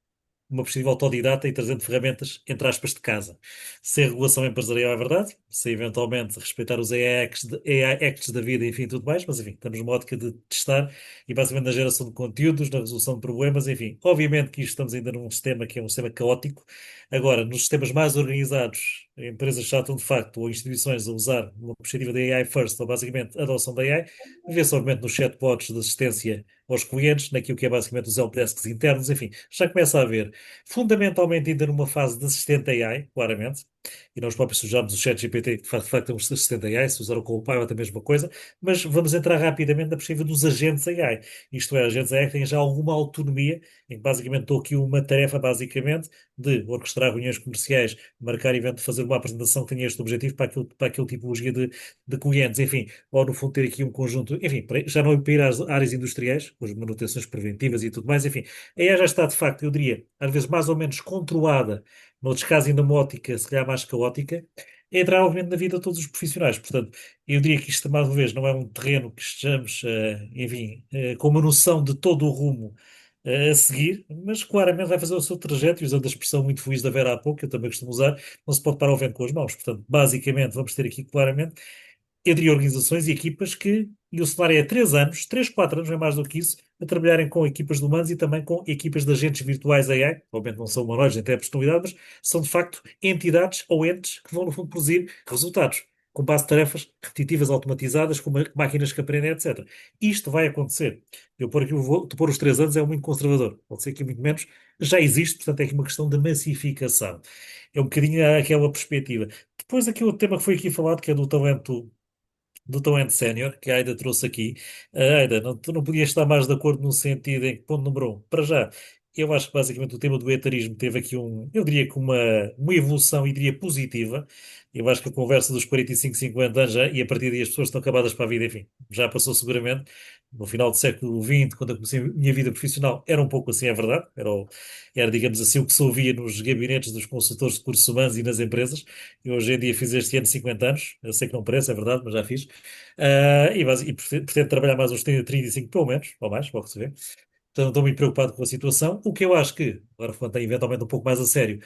uma perspectiva autodidata e trazendo ferramentas, entre aspas, de casa. Sem regulação empresarial é verdade, sem eventualmente respeitar os AI Acts da vida, enfim, tudo mais, mas enfim, estamos numa ótica de testar e basicamente na geração de conteúdos, na resolução de problemas, enfim. Obviamente que isto estamos ainda num sistema que é um sistema caótico. Agora, nos sistemas mais organizados, empresas já estão de facto, ou instituições a usar uma perspectiva de AI first, ou basicamente a adoção da AI, vê-se obviamente nos chatbots de assistência aos clientes, naquilo que é basicamente os helpdesks internos, enfim, já começa a haver fundamentalmente ainda numa fase de assistente AI, claramente, e nós próprios usamos o ChatGPT, que de facto é um assistente AI, se usar o Copilot é a mesma coisa, mas vamos entrar rapidamente na perspectiva dos agentes AI, isto é, agentes AI que têm já alguma autonomia, em que basicamente estou aqui uma tarefa, basicamente, de orquestrar reuniões comerciais, marcar evento, fazer uma apresentação que tenha este objetivo para aquele tipologia de clientes, enfim, ou no fundo ter aqui um conjunto, enfim, já não para ir às áreas industriais, com as manutenções preventivas e tudo mais, enfim, a AI já está de facto, eu diria, às vezes mais ou menos controlada, noutros casos ainda uma ótica, se calhar mais caótica, é entrar obviamente na vida de todos os profissionais. Portanto, eu diria que isto, mais uma vez, não é um terreno que estejamos, enfim, com uma noção de todo o rumo a seguir, mas claramente vai fazer o seu trajeto, e usando a expressão muito feliz da Vera há pouco, que eu também costumo usar, não se pode parar o vento com as mãos. Portanto, basicamente, vamos ter aqui claramente entre organizações e equipas e o cenário é 3 anos, 3, 4 anos, não é mais do que isso, a trabalharem com equipas de humanos e também com equipas de agentes virtuais AI, obviamente não são humanoides, nem têm a personalidade, mas são de facto entidades ou entes que vão no fundo produzir resultados, com base de tarefas repetitivas, automatizadas, com máquinas que aprendem, etc. Isto vai acontecer. Eu pôr aqui, pôr os 3 anos é muito conservador, pode ser que muito menos, já existe, portanto é aqui uma questão de massificação. É um bocadinho aquela perspectiva. Depois aqui o tema que foi aqui falado, que é do talento sénior, que a Aida trouxe aqui. Aida, tu não podias estar mais de acordo no sentido em que, ponto número um, para já, eu acho que basicamente o tema do etarismo teve aqui eu diria que uma evolução, e diria positiva. Eu acho que a conversa dos 45, 50 anos e a partir daí as pessoas estão acabadas para a vida, enfim, já passou seguramente. No final do século XX, quando eu comecei a minha vida profissional, era um pouco assim, é verdade. Era, digamos assim, o que se ouvia nos gabinetes dos consultores de recursos humanos e nas empresas. Eu hoje em dia fiz este ano 50 anos, eu sei que não parece, é verdade, mas já fiz. E pretendo trabalhar mais uns 30, 35 pelo menos, ou mais, logo se vê. Portanto, não estou muito preocupado com a situação. O que eu acho que, agora falando eventualmente um pouco mais a sério,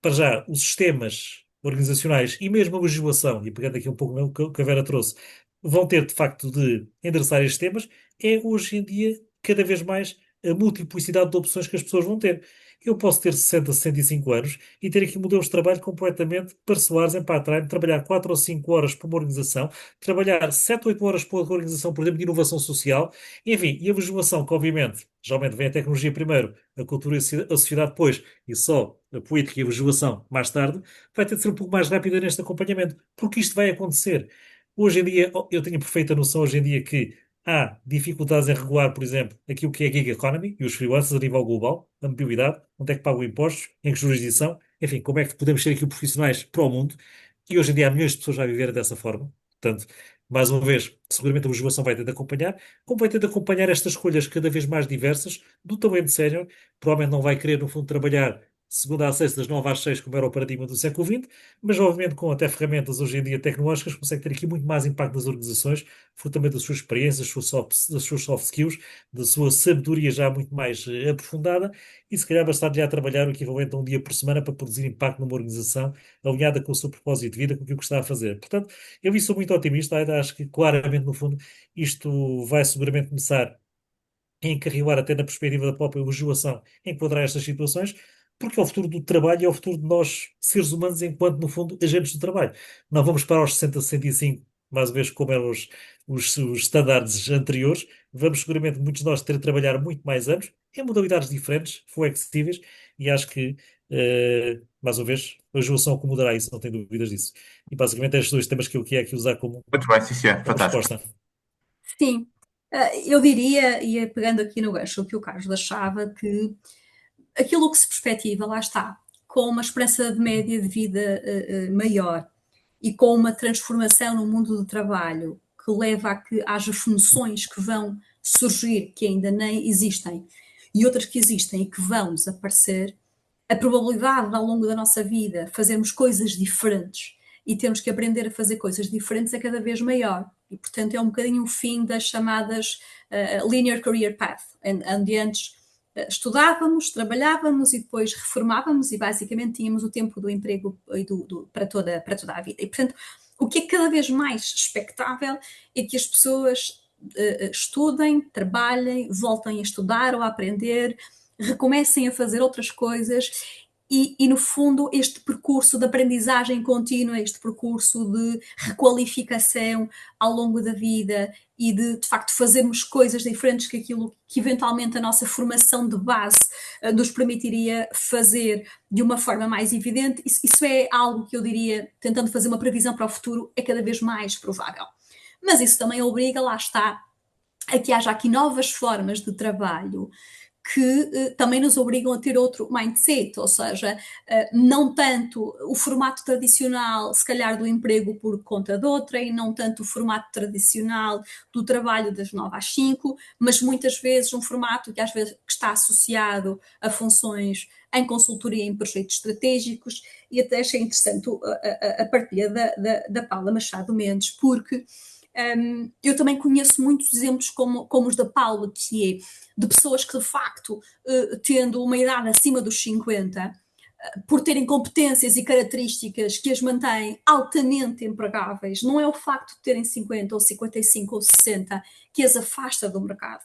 para já, os sistemas organizacionais e mesmo a legislação, e pegando aqui um pouco no que a Vera trouxe, vão ter de facto de endereçar estes temas, é hoje em dia cada vez mais a multiplicidade de opções que as pessoas vão ter. Eu posso ter 60, 65 anos e ter aqui modelos de trabalho completamente parcelares em part-time, trabalhar 4 ou 5 horas para uma organização, trabalhar 7, 8 horas para outra organização, por exemplo, de inovação social, enfim, e a legislação que obviamente, geralmente vem a tecnologia primeiro, a cultura e a sociedade depois, e só a política e a legislação mais tarde, vai ter de ser um pouco mais rápida neste acompanhamento, porque isto vai acontecer. Hoje em dia, eu tenho perfeita noção hoje em dia que há dificuldades em regular, por exemplo, aquilo que é a gig economy e os freelancers a nível global, a mobilidade, onde é que pagam impostos, em que jurisdição, enfim, como é que podemos ser aqui profissionais para o mundo. E hoje em dia há milhões de pessoas já a viver dessa forma. Portanto, mais uma vez, seguramente a legislação vai ter de acompanhar, como vai ter de acompanhar estas escolhas cada vez mais diversas do talento sénior. Provavelmente não vai querer, no fundo, trabalhar segunda a sexta, das 9 às 6, como era o paradigma do século XX, mas obviamente com até ferramentas hoje em dia tecnológicas consegue ter aqui muito mais impacto nas organizações, fruto da sua experiência, das suas soft skills, da sua sabedoria já muito mais aprofundada, e se calhar bastar-lhe a trabalhar o equivalente a um dia por semana para produzir impacto numa organização alinhada com o seu propósito de vida, com aquilo que está a fazer. Portanto, eu sou muito otimista, ainda acho que claramente, no fundo, isto vai seguramente começar a encarrilar até na perspectiva da própria legislação, enquadrar estas situações, porque é o futuro do trabalho e é o futuro de nós, seres humanos, enquanto, no fundo, agentes do trabalho. Não vamos para os 60, 65, mais uma vez, como eram os estándares anteriores. Vamos, seguramente, muitos de nós ter de trabalhar muito mais anos, em modalidades diferentes, flexíveis, e acho que, mais uma vez, a legislação acomodará isso, não tenho dúvidas disso. E, basicamente, estes dois temas que eu queria aqui usar como Muito bem, sim, senhor. Fantástico. resposta. Sim, eu diria, e pegando aqui no gancho o que o Carlos achava, que aquilo que se perspectiva, lá está, com uma esperança de média de vida maior e com uma transformação no mundo do trabalho que leva a que haja funções que vão surgir que ainda nem existem e outras que existem e que vão desaparecer, a probabilidade de, ao longo da nossa vida, fazermos coisas diferentes e termos que aprender a fazer coisas diferentes é cada vez maior. E, portanto, é um bocadinho o fim das chamadas linear career path, onde antes estudávamos, trabalhávamos e depois reformávamos e basicamente tínhamos o tempo do emprego para toda a vida. E, portanto, o que é cada vez mais expectável é que as pessoas estudem, trabalhem, voltem a estudar ou a aprender, recomecem a fazer outras coisas e, no fundo, este percurso de aprendizagem contínua, este percurso de requalificação ao longo da vida e de facto, fazermos coisas diferentes que aquilo que eventualmente a nossa formação de base nos permitiria fazer de uma forma mais evidente, isso é algo que eu diria, tentando fazer uma previsão para o futuro, é cada vez mais provável. Mas isso também obriga, lá está, a que haja aqui novas formas de trabalho que também nos obrigam a ter outro mindset, ou seja, não tanto o formato tradicional, se calhar, do emprego por conta de outra, e não tanto o formato tradicional do trabalho das 9 às 5, mas muitas vezes um formato que às vezes está associado a funções em consultoria em projetos estratégicos, e até achei interessante a partilha da Paula Machado Mendes, porque eu também conheço muitos exemplos como os da Paula, que é de pessoas que de facto, tendo uma idade acima dos 50, por terem competências e características que as mantêm altamente empregáveis, não é o facto de terem 50 ou 55 ou 60 que as afasta do mercado.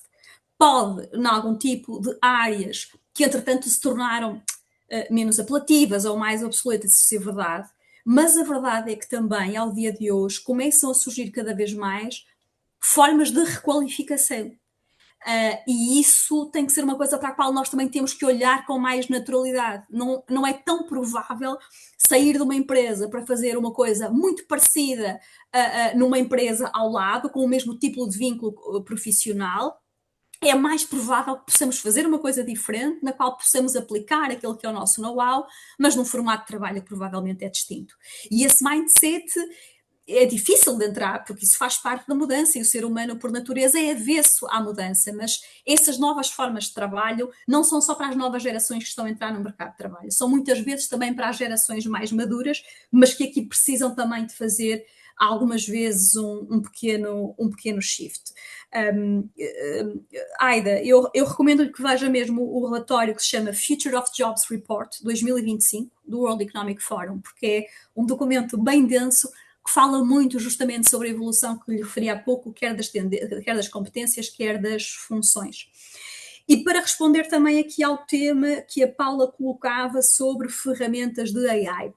Pode, em algum tipo de áreas que entretanto se tornaram menos apelativas ou mais obsoletas, isso é verdade, mas a verdade é que também, ao dia de hoje, começam a surgir cada vez mais formas de requalificação. E isso tem que ser uma coisa para a qual nós também temos que olhar com mais naturalidade. Não é tão provável sair de uma empresa para fazer uma coisa muito parecida numa empresa ao lado, com o mesmo tipo de vínculo profissional, é mais provável que possamos fazer uma coisa diferente, na qual possamos aplicar aquilo que é o nosso know-how, mas num formato de trabalho que provavelmente é distinto. E esse mindset é difícil de entrar, porque isso faz parte da mudança e o ser humano, por natureza, é avesso à mudança, mas essas novas formas de trabalho não são só para as novas gerações que estão a entrar no mercado de trabalho, são muitas vezes também para as gerações mais maduras, mas que aqui precisam também de fazer algumas vezes um pequeno shift. Aida, eu recomendo-lhe que veja mesmo o relatório que se chama Future of Jobs Report 2025, do World Economic Forum, porque é um documento bem denso que fala muito justamente sobre a evolução que lhe referi há pouco, quer das competências, quer das funções. E para responder também aqui ao tema que a Paula colocava sobre ferramentas de AI.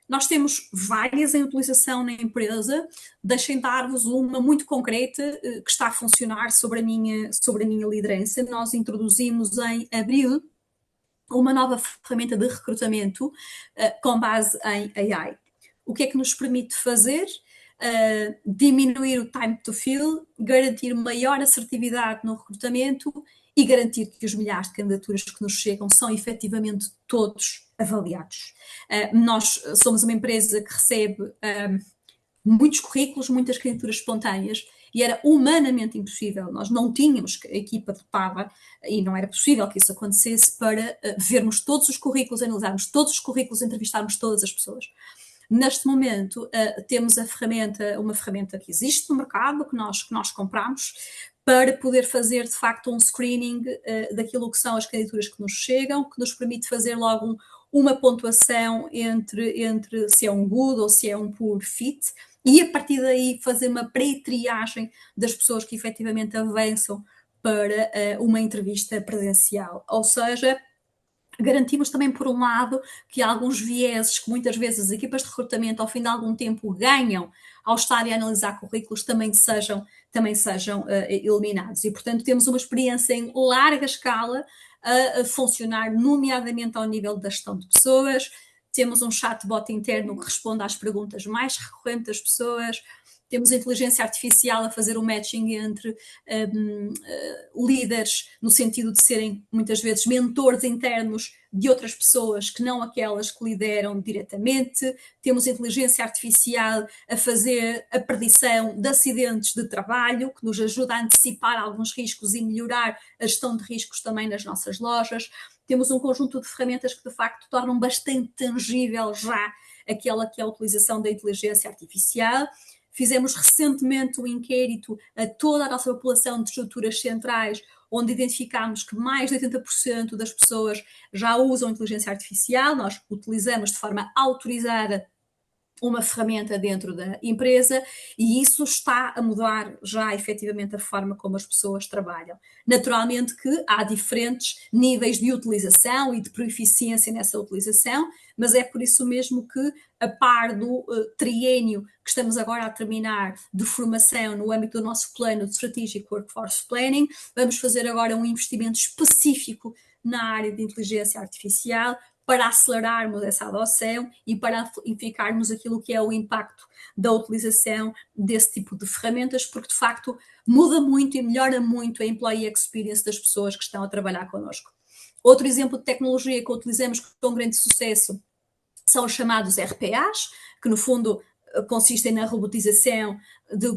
Nós temos várias em utilização na empresa, deixem dar-vos uma muito concreta que está a funcionar sobre a minha liderança. Nós introduzimos em abril uma nova ferramenta de recrutamento com base em AI. O que é que nos permite fazer? Diminuir o time to fill, garantir maior assertividade no recrutamento e garantir que os milhares de candidaturas que nos chegam são efetivamente todos avaliados. Nós somos uma empresa que recebe muitos currículos, muitas candidaturas espontâneas, e era humanamente impossível, nós não tínhamos a equipa dotada, e não era possível que isso acontecesse, para vermos todos os currículos, analisarmos todos os currículos, entrevistarmos todas as pessoas. Neste momento, temos uma ferramenta que existe no mercado, que nós compramos, para poder fazer, de facto, um screening daquilo que são as candidaturas que nos chegam, que nos permite fazer logo uma pontuação entre se é um good ou se é um poor fit, e a partir daí fazer uma pré-triagem das pessoas que efetivamente avançam para uma entrevista presencial. Ou seja, garantimos também, por um lado, que alguns vieses que muitas vezes as equipas de recrutamento, ao fim de algum tempo, ganham ao estarem a analisar currículos, também sejam eliminados. E, portanto, temos uma experiência em larga escala a funcionar, nomeadamente ao nível da gestão de pessoas. Temos um chatbot interno que responde às perguntas mais recorrentes das pessoas. Temos a inteligência artificial a fazer o matching entre líderes, no sentido de serem, muitas vezes, mentores internos de outras pessoas que não aquelas que lideram diretamente. Temos a inteligência artificial a fazer a predição de acidentes de trabalho, que nos ajuda a antecipar alguns riscos e melhorar a gestão de riscos também nas nossas lojas. Temos um conjunto de ferramentas que, de facto, tornam bastante tangível já aquela que é a utilização da inteligência artificial. Fizemos recentemente um inquérito a toda a nossa população de estruturas centrais, onde identificámos que mais de 80% das pessoas já usam inteligência artificial. Nós utilizamos de forma autorizada uma ferramenta dentro da empresa e isso está a mudar já efetivamente a forma como as pessoas trabalham. Naturalmente que há diferentes níveis de utilização e de proficiência nessa utilização, mas é por isso mesmo que, a par do triênio que estamos agora a terminar de formação no âmbito do nosso plano de Strategic Workforce Planning, vamos fazer agora um investimento específico na área de inteligência artificial para acelerarmos essa adoção e para amplificarmos aquilo que é o impacto da utilização desse tipo de ferramentas, porque de facto muda muito e melhora muito a employee experience das pessoas que estão a trabalhar connosco. Outro exemplo de tecnologia que utilizamos com grande sucesso são os chamados RPAs, que no fundo consistem na robotização de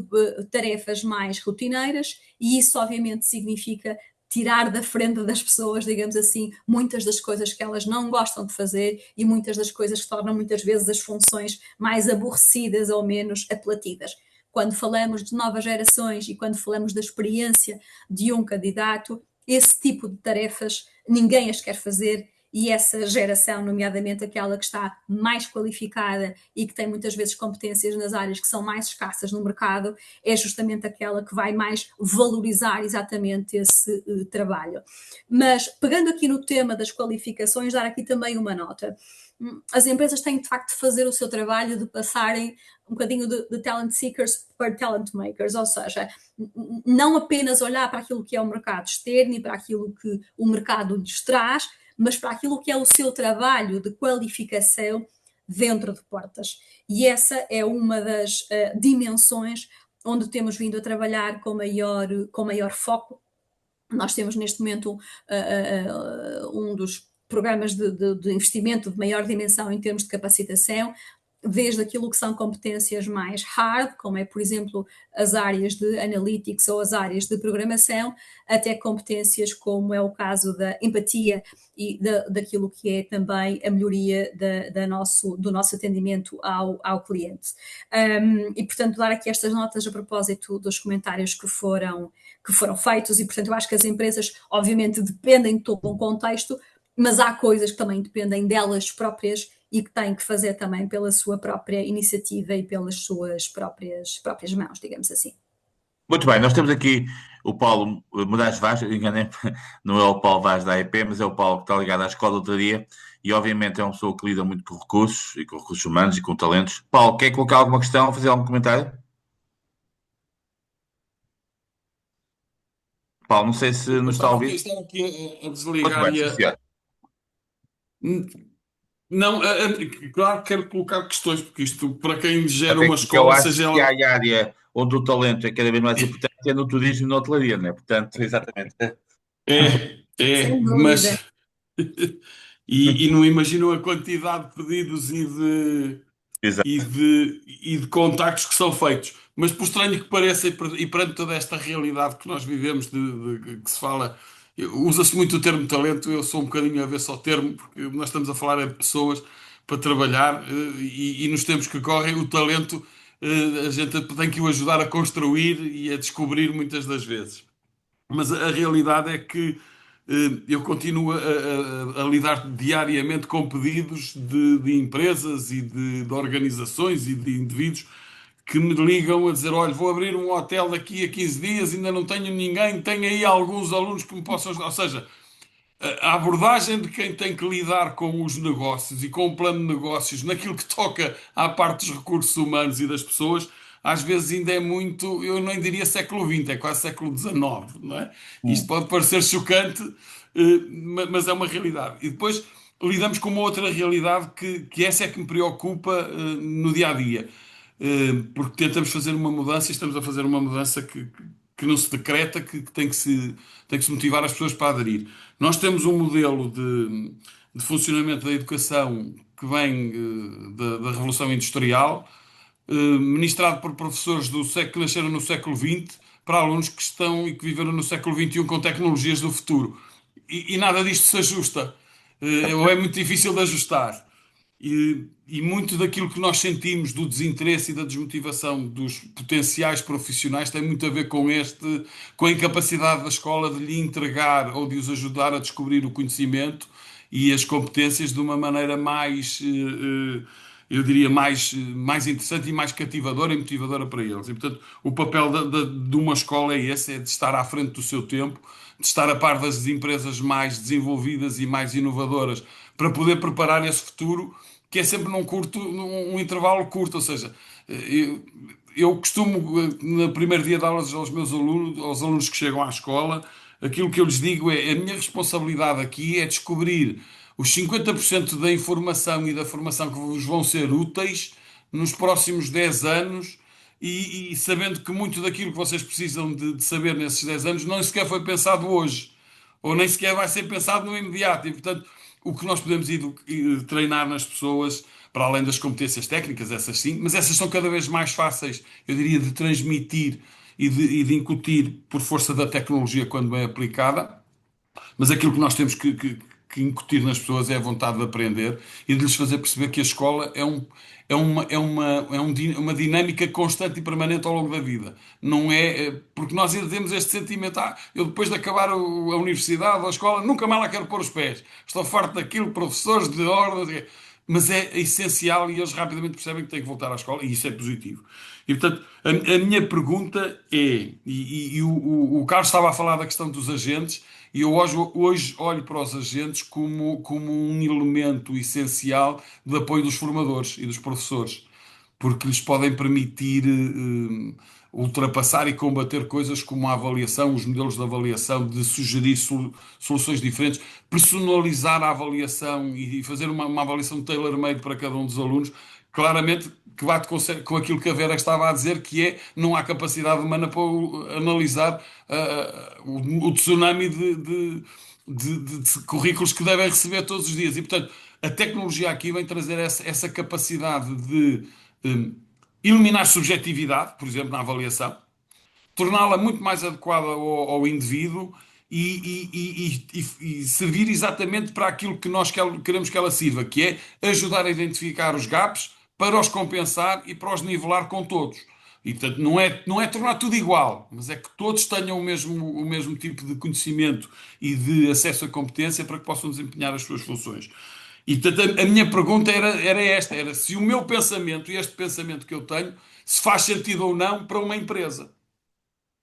tarefas mais rotineiras, e isso obviamente significa tirar da frente das pessoas, digamos assim, muitas das coisas que elas não gostam de fazer e muitas das coisas que tornam muitas vezes as funções mais aborrecidas ou menos apelativas. Quando falamos de novas gerações e quando falamos da experiência de um candidato, esse tipo de tarefas ninguém as quer fazer, e essa geração, nomeadamente aquela que está mais qualificada e que tem muitas vezes competências nas áreas que são mais escassas no mercado, é justamente aquela que vai mais valorizar exatamente esse trabalho. Mas, pegando aqui no tema das qualificações, dar aqui também uma nota. As empresas têm de facto de fazer o seu trabalho de passarem um bocadinho de talent seekers para talent makers, ou seja, não apenas olhar para aquilo que é o mercado externo e para aquilo que o mercado lhes traz, mas para aquilo que é o seu trabalho de qualificação dentro de portas. E essa é uma das dimensões onde temos vindo a trabalhar com maior foco Nós temos neste momento um dos programas de investimento de maior dimensão em termos de capacitação, desde aquilo que são competências mais hard, como é, por exemplo, as áreas de analytics ou as áreas de programação, até competências como é o caso da empatia e daquilo que é também a melhoria do nosso atendimento ao cliente. E, portanto, dar aqui estas notas a propósito dos comentários que foram feitos e, portanto, eu acho que as empresas, obviamente, dependem de todo um contexto, mas há coisas que também dependem delas próprias e que têm que fazer também pela sua própria iniciativa e pelas suas próprias mãos, digamos assim. Muito bem, nós temos aqui o Paulo Moraes Vaz, enganei, não é o Paulo Vaz da AEP, mas é o Paulo que está ligado à Escola de Hotelaria e obviamente é uma pessoa que lida muito com recursos e com recursos humanos e com talentos. Paulo, quer colocar alguma questão, fazer algum comentário? Paulo, não sei se nos está a ouvir. Estava aqui a Muito desligar bem, e sim, senhor. Não, claro que quero colocar questões, porque isto, para quem gera Até uma que eu escola, acho seja que ela. há a área onde o talento é cada vez mais importante é no turismo e na hotelaria, não é? Portanto, exatamente. Sem Mas. dúvida. E não imaginam a quantidade de pedidos Exato. e de contactos que são feitos. Mas por estranho que pareça, e perante toda esta realidade que nós vivemos, que se fala, usa-se muito o termo talento, eu sou um bocadinho avesso ao termo, porque nós estamos a falar de pessoas para trabalhar, e nos tempos que correm, o talento, a gente tem que o ajudar a construir e a descobrir muitas das vezes. Mas a realidade é que eu continuo a lidar diariamente com pedidos de empresas e de organizações e de indivíduos que me ligam a dizer: olha, vou abrir um hotel daqui a 15 dias, ainda não tenho ninguém, tenho aí alguns alunos que me possam ajudar. Ou seja, a abordagem de quem tem que lidar com os negócios e com o plano de negócios naquilo que toca à parte dos recursos humanos e das pessoas, às vezes ainda é muito, eu nem diria século XX, é quase século XIX, não é? Isto pode parecer chocante, mas é uma realidade. E depois lidamos com uma outra realidade que essa é que me preocupa, no dia a dia. Porque tentamos fazer uma mudança e estamos a fazer uma mudança que não se decreta, que tem que se motivar as pessoas para aderir. Nós temos um modelo de funcionamento da educação que vem da Revolução Industrial, ministrado por professores que nasceram no século XX, para alunos que estão e que viveram no século XXI com tecnologias do futuro. E nada disto se ajusta, ou é muito difícil de ajustar. E muito daquilo que nós sentimos do desinteresse e da desmotivação dos potenciais profissionais tem muito a ver com a incapacidade da escola de lhe entregar ou de os ajudar a descobrir o conhecimento e as competências de uma maneira mais, eu diria, mais interessante e mais cativadora e motivadora para eles. E, portanto, o papel de uma escola é esse, é de estar à frente do seu tempo, de estar a par das empresas mais desenvolvidas e mais inovadoras para poder preparar esse futuro que é sempre num intervalo curto, ou seja, eu costumo, no primeiro dia de aulas aos meus alunos, aos alunos que chegam à escola, aquilo que eu lhes digo é: a minha responsabilidade aqui é descobrir os 50% da informação e da formação que vos vão ser úteis nos próximos 10 anos e sabendo que muito daquilo que vocês precisam de saber nesses 10 anos não sequer foi pensado hoje, ou nem sequer vai ser pensado no imediato. E, portanto, o que nós podemos treinar nas pessoas, para além das competências técnicas, essas sim, mas essas são cada vez mais fáceis, eu diria, de transmitir e de incutir por força da tecnologia quando bem aplicada. Mas aquilo que nós temos que incutir nas pessoas é a vontade de aprender e de lhes fazer perceber que a escola é uma dinâmica constante e permanente ao longo da vida. Não porque nós ainda temos este sentimento: eu depois de acabar a universidade ou a escola, nunca mais lá quero pôr os pés. Estou farto daquilo, professores de ordem. Mas é essencial e eles rapidamente percebem que têm que voltar à escola e isso é positivo. E, portanto, a minha pergunta é, o Carlos estava a falar da questão dos agentes, e eu hoje olho para os agentes como um elemento essencial de apoio dos formadores e dos professores, porque lhes podem permitir ultrapassar e combater coisas como a avaliação, os modelos de avaliação, de sugerir soluções diferentes, personalizar a avaliação e fazer uma avaliação tailor-made para cada um dos alunos. Claramente, que bate com aquilo que a Vera estava a dizer, que é não há capacidade humana para analisar o tsunami de currículos que devem receber todos os dias. E, portanto, a tecnologia aqui vem trazer essa capacidade de eliminar subjetividade, por exemplo, na avaliação, torná-la muito mais adequada ao indivíduo e servir exatamente para aquilo que nós queremos que ela sirva, que é ajudar a identificar os gaps para os compensar e para os nivelar com todos. E, portanto, não é tornar tudo igual, mas é que todos tenham o mesmo tipo de conhecimento e de acesso à competência para que possam desempenhar as suas funções. E, portanto, a minha pergunta era esta, era se o meu pensamento e este pensamento que eu tenho, se faz sentido ou não para uma empresa.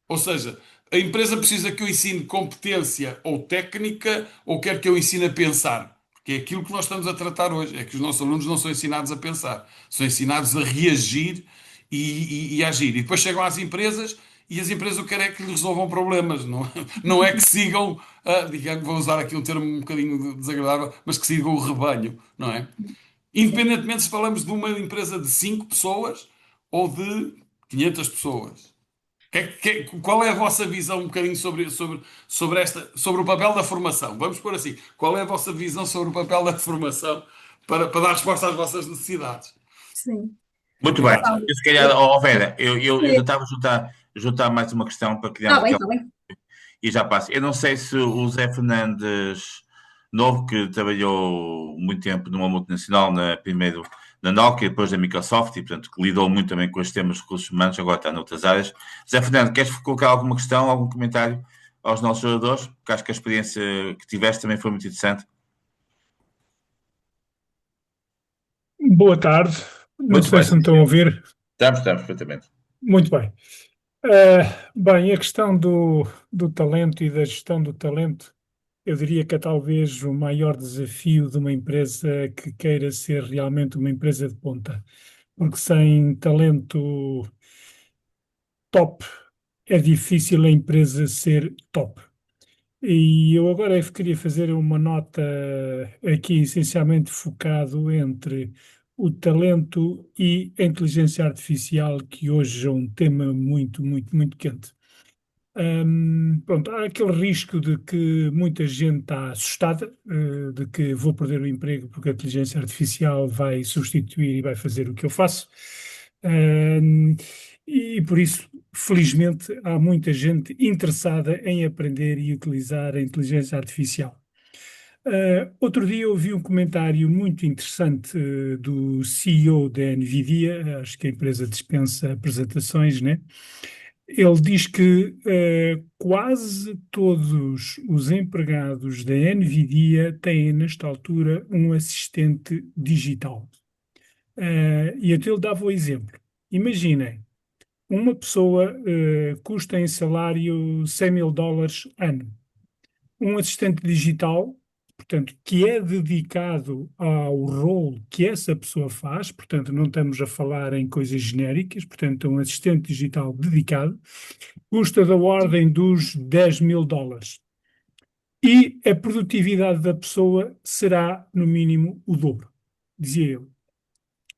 Ou seja, a empresa precisa que eu ensine competência ou técnica ou quer que eu ensine a pensar. Porque é aquilo que nós estamos a tratar hoje. É que os nossos alunos não são ensinados a pensar. São ensinados a reagir e a agir. E depois chegam às empresas e as empresas o que querem é que lhes resolvam problemas. Não é que sigam, digamos, vou usar aqui um termo um bocadinho desagradável, mas que sigam o rebanho, não é? Independentemente se falamos de uma empresa de 5 pessoas ou de 500 pessoas. Qual é a vossa visão um bocadinho sobre o papel da formação? Vamos pôr assim. Qual é a vossa visão sobre o papel da formação para dar resposta às vossas necessidades? Sim. Muito bem. Eu, se calhar, Vera, eu já estava a juntar mais uma questão para criarmos Está bem, aquela. está bem. E já passo. Eu não sei se o Zé Fernandes Novo, que trabalhou muito tempo numa multinacional, primeiro na Nokia, depois da Microsoft, e portanto que lidou muito também com os temas de recursos humanos, agora está noutras áreas. Zé Fernandes, queres colocar alguma questão, algum comentário aos nossos oradores? Porque acho que a experiência que tiveste também foi muito interessante. Boa tarde. Não Muito sei bem. se me estão a ouvir. Estamos perfeitamente. Muito bem. Bem, a questão do talento e da gestão do talento, eu diria que é talvez o maior desafio de uma empresa que queira ser realmente uma empresa de ponta. Porque sem talento top, é difícil a empresa ser top. E eu agora queria fazer uma nota aqui essencialmente focado entre o talento e a inteligência artificial, que hoje é um tema muito, muito, muito quente. Pronto, há aquele risco de que muita gente está assustada, de que vou perder o emprego porque a inteligência artificial vai substituir e vai fazer o que eu faço. E por isso, felizmente, há muita gente interessada em aprender e utilizar a inteligência artificial. Outro dia eu ouvi um comentário muito interessante do CEO da NVIDIA, acho que a empresa dispensa apresentações, né? Ele diz que quase todos os empregados da NVIDIA têm, nesta altura, um assistente digital. E até ele dava o exemplo. Imaginem, uma pessoa custa em salário $100.000 ano. Um assistente digital, portanto, que é dedicado ao role que essa pessoa faz, portanto, não estamos a falar em coisas genéricas, portanto, um assistente digital dedicado, custa da ordem dos $10.000. E a produtividade da pessoa será, no mínimo, o dobro, dizia ele.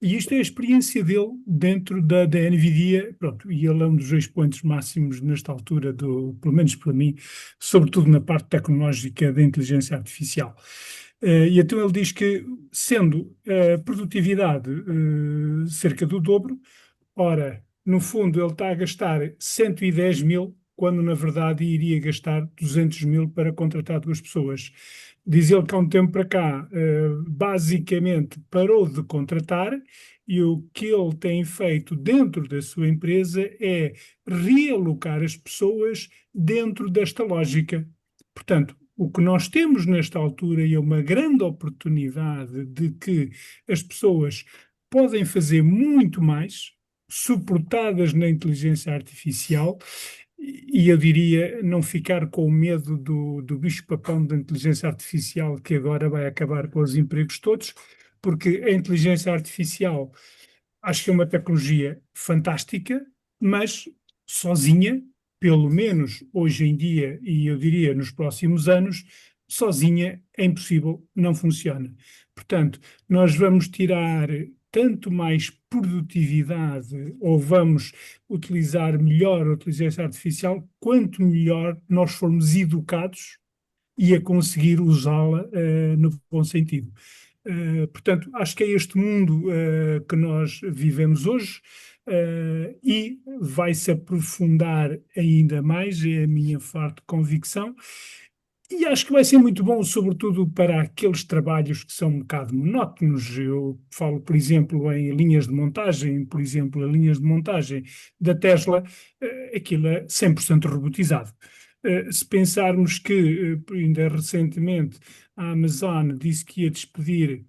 E isto é a experiência dele dentro da NVIDIA, pronto, e ele é um dos expoentes máximos nesta altura, pelo menos para mim, sobretudo na parte tecnológica da inteligência artificial. E então ele diz que, sendo a produtividade cerca do dobro, ora, no fundo ele está a gastar 110 mil, quando na verdade iria gastar 200 mil para contratar 2 pessoas. Diz ele que há um tempo para cá, basicamente parou de contratar e o que ele tem feito dentro da sua empresa é realocar as pessoas dentro desta lógica. Portanto, o que nós temos nesta altura é uma grande oportunidade de que as pessoas podem fazer muito mais, suportadas na inteligência artificial, e eu diria não ficar com o medo do bicho-papão da inteligência artificial que agora vai acabar com os empregos todos, porque a inteligência artificial acho que é uma tecnologia fantástica, mas sozinha, pelo menos hoje em dia, e eu diria nos próximos anos, sozinha é impossível, não funciona. Portanto, nós vamos tirar tanto mais produtividade ou vamos utilizar melhor a inteligência artificial, quanto melhor nós formos educados e a conseguir usá-la no bom sentido. Portanto, acho que é este mundo que nós vivemos hoje e vai-se aprofundar ainda mais, é a minha forte convicção. E acho que vai ser muito bom, sobretudo para aqueles trabalhos que são um bocado monótonos. Eu falo, por exemplo, em linhas de montagem, por exemplo, as linhas de montagem da Tesla, aquilo é 100% robotizado. Se pensarmos que, ainda recentemente, a Amazon disse que ia despedir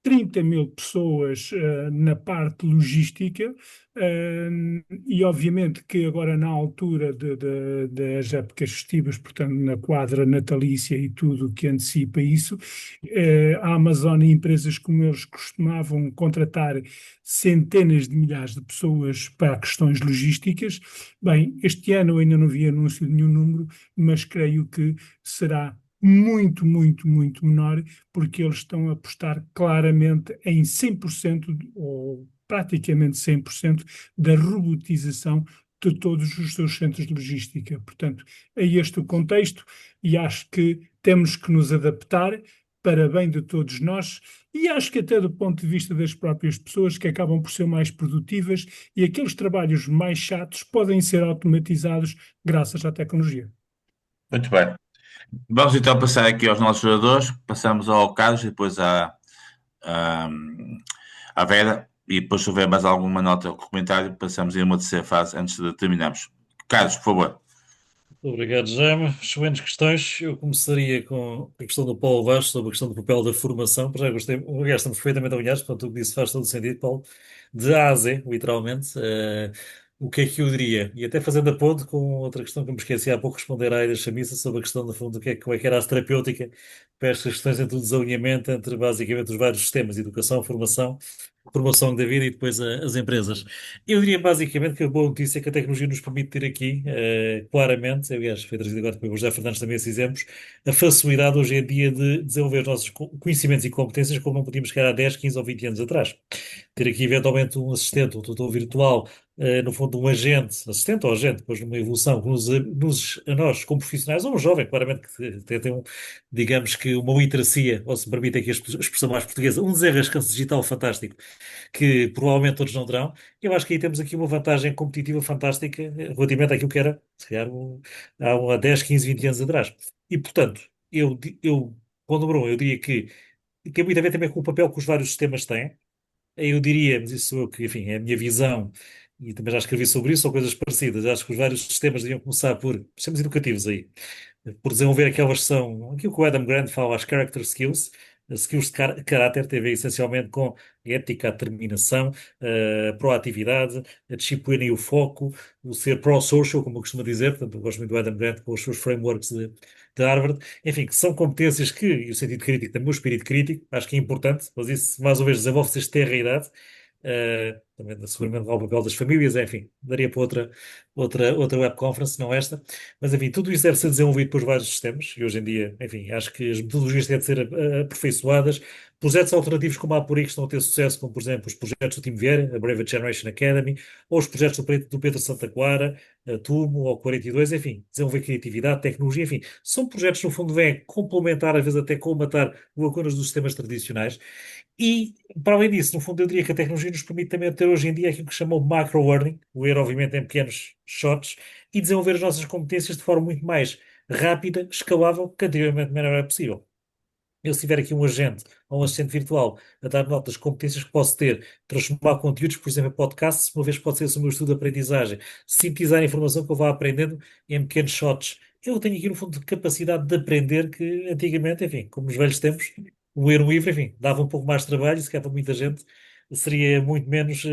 30 mil pessoas na parte logística, e obviamente que agora na altura das épocas festivas, portanto na quadra natalícia e tudo que antecipa isso, a Amazon e empresas como eles costumavam contratar centenas de milhares de pessoas para questões logísticas. Bem, este ano eu ainda não vi anúncio de nenhum número, mas creio que será muito, muito, muito menor, porque eles estão a apostar claramente em 100% ou praticamente 100% da robotização de todos os seus centros de logística. Portanto, é este o contexto e acho que temos que nos adaptar para bem de todos nós e acho que até do ponto de vista das próprias pessoas que acabam por ser mais produtivas e aqueles trabalhos mais chatos podem ser automatizados graças à tecnologia. Muito bem. Vamos então passar aqui aos nossos jogadores. Passamos ao Carlos e depois à, à Vera. E depois, se houver mais alguma nota ou comentário, passamos em uma terceira fase antes de terminarmos. Carlos, por favor. Obrigado, Jaime. Excelentes questões. Eu começaria com a questão do Paulo Vaz sobre a questão do papel da formação. Já gostei, aliás, estamos perfeitamente alinhados, portanto, o que disse faz todo o sentido, Paulo. De A a Z, literalmente. O que é que eu diria? E até fazendo a ponte com outra questão que eu me esqueci há pouco, responder à Aida Chamissa sobre a questão, no fundo, do que é, como é que era a terapêutica para estas questões entre o desalinhamento entre, basicamente, os vários sistemas, educação, formação, promoção da vida e depois as empresas. Eu diria basicamente que a boa notícia é que a tecnologia nos permite ter aqui, claramente, aliás, foi trazido agora pelo José Fernandes também esses exemplos, a facilidade hoje em dia de desenvolver os nossos conhecimentos e competências como não podíamos chegar há 10, 15 ou 20 anos atrás. Ter aqui eventualmente um assistente, um tutor virtual, no fundo um agente, assistente ou agente, depois numa evolução que a nós, como profissionais, ou um jovem, claramente, que tem um, digamos que uma literacia, ou se me permite aqui a expressão mais portuguesa, um desenrascanço digital fantástico, que provavelmente todos não terão. Eu acho que aí temos aqui uma vantagem competitiva fantástica relativamente àquilo que era, se calhar, há 10, 15, 20 anos atrás. E, portanto, eu quando Bruno, eu diria que tem muito a ver também com o papel que os vários sistemas têm. Eu diria, mas isso sou eu que, enfim, é a minha visão, e também já escrevi sobre isso, ou coisas parecidas. Acho que os vários sistemas deviam começar por sistemas educativos aí, por desenvolver aquelas são, aquilo que o Adam Grant fala, as character skills, as skills de caráter, tem a ver essencialmente com a ética, a determinação, a proatividade, a disciplina e o foco, o ser pro-social, como eu costumo dizer, portanto, eu gosto muito do Adam Grant com os seus frameworks de Harvard, enfim, que são competências que, e o sentido crítico, também o espírito crítico, acho que é importante, mas isso, mais uma vez, desenvolve-se desde tenra idade, também seguramente ao papel das famílias, enfim, daria para outra web conference, não esta, mas enfim, tudo isso deve ser desenvolvido por vários sistemas e hoje em dia, enfim, acho que as metodologias têm de ser aperfeiçoadas. Projetos alternativos como a Apuri que estão a ter sucesso, como por exemplo os projetos do Tim Vieira, a Brave Generation Academy, ou os projetos do Pedro Santa Clara, a Tumo ou 42, enfim, desenvolver criatividade, tecnologia, enfim, são projetos que no fundo vêm complementar, às vezes até colmatar lacunas dos sistemas tradicionais. E, para além disso, no fundo, eu diria que a tecnologia nos permite também ter hoje em dia aquilo que se chama o macro-learning, o ir, obviamente, em pequenos shots, e desenvolver as nossas competências de forma muito mais rápida, escalável, que anteriormente não era possível. Eu, se tiver aqui um agente ou um assistente virtual a dar nota das competências que posso ter, transformar conteúdos, por exemplo, em podcasts, uma vez pode ser o meu estudo de aprendizagem, sintetizar a informação que eu vá aprendendo em pequenos shots. Eu tenho aqui, no fundo, capacidade de aprender que antigamente, enfim, como nos velhos tempos, ler um livro, enfim, dava um pouco mais de trabalho, e se calhar para muita gente seria muito menos,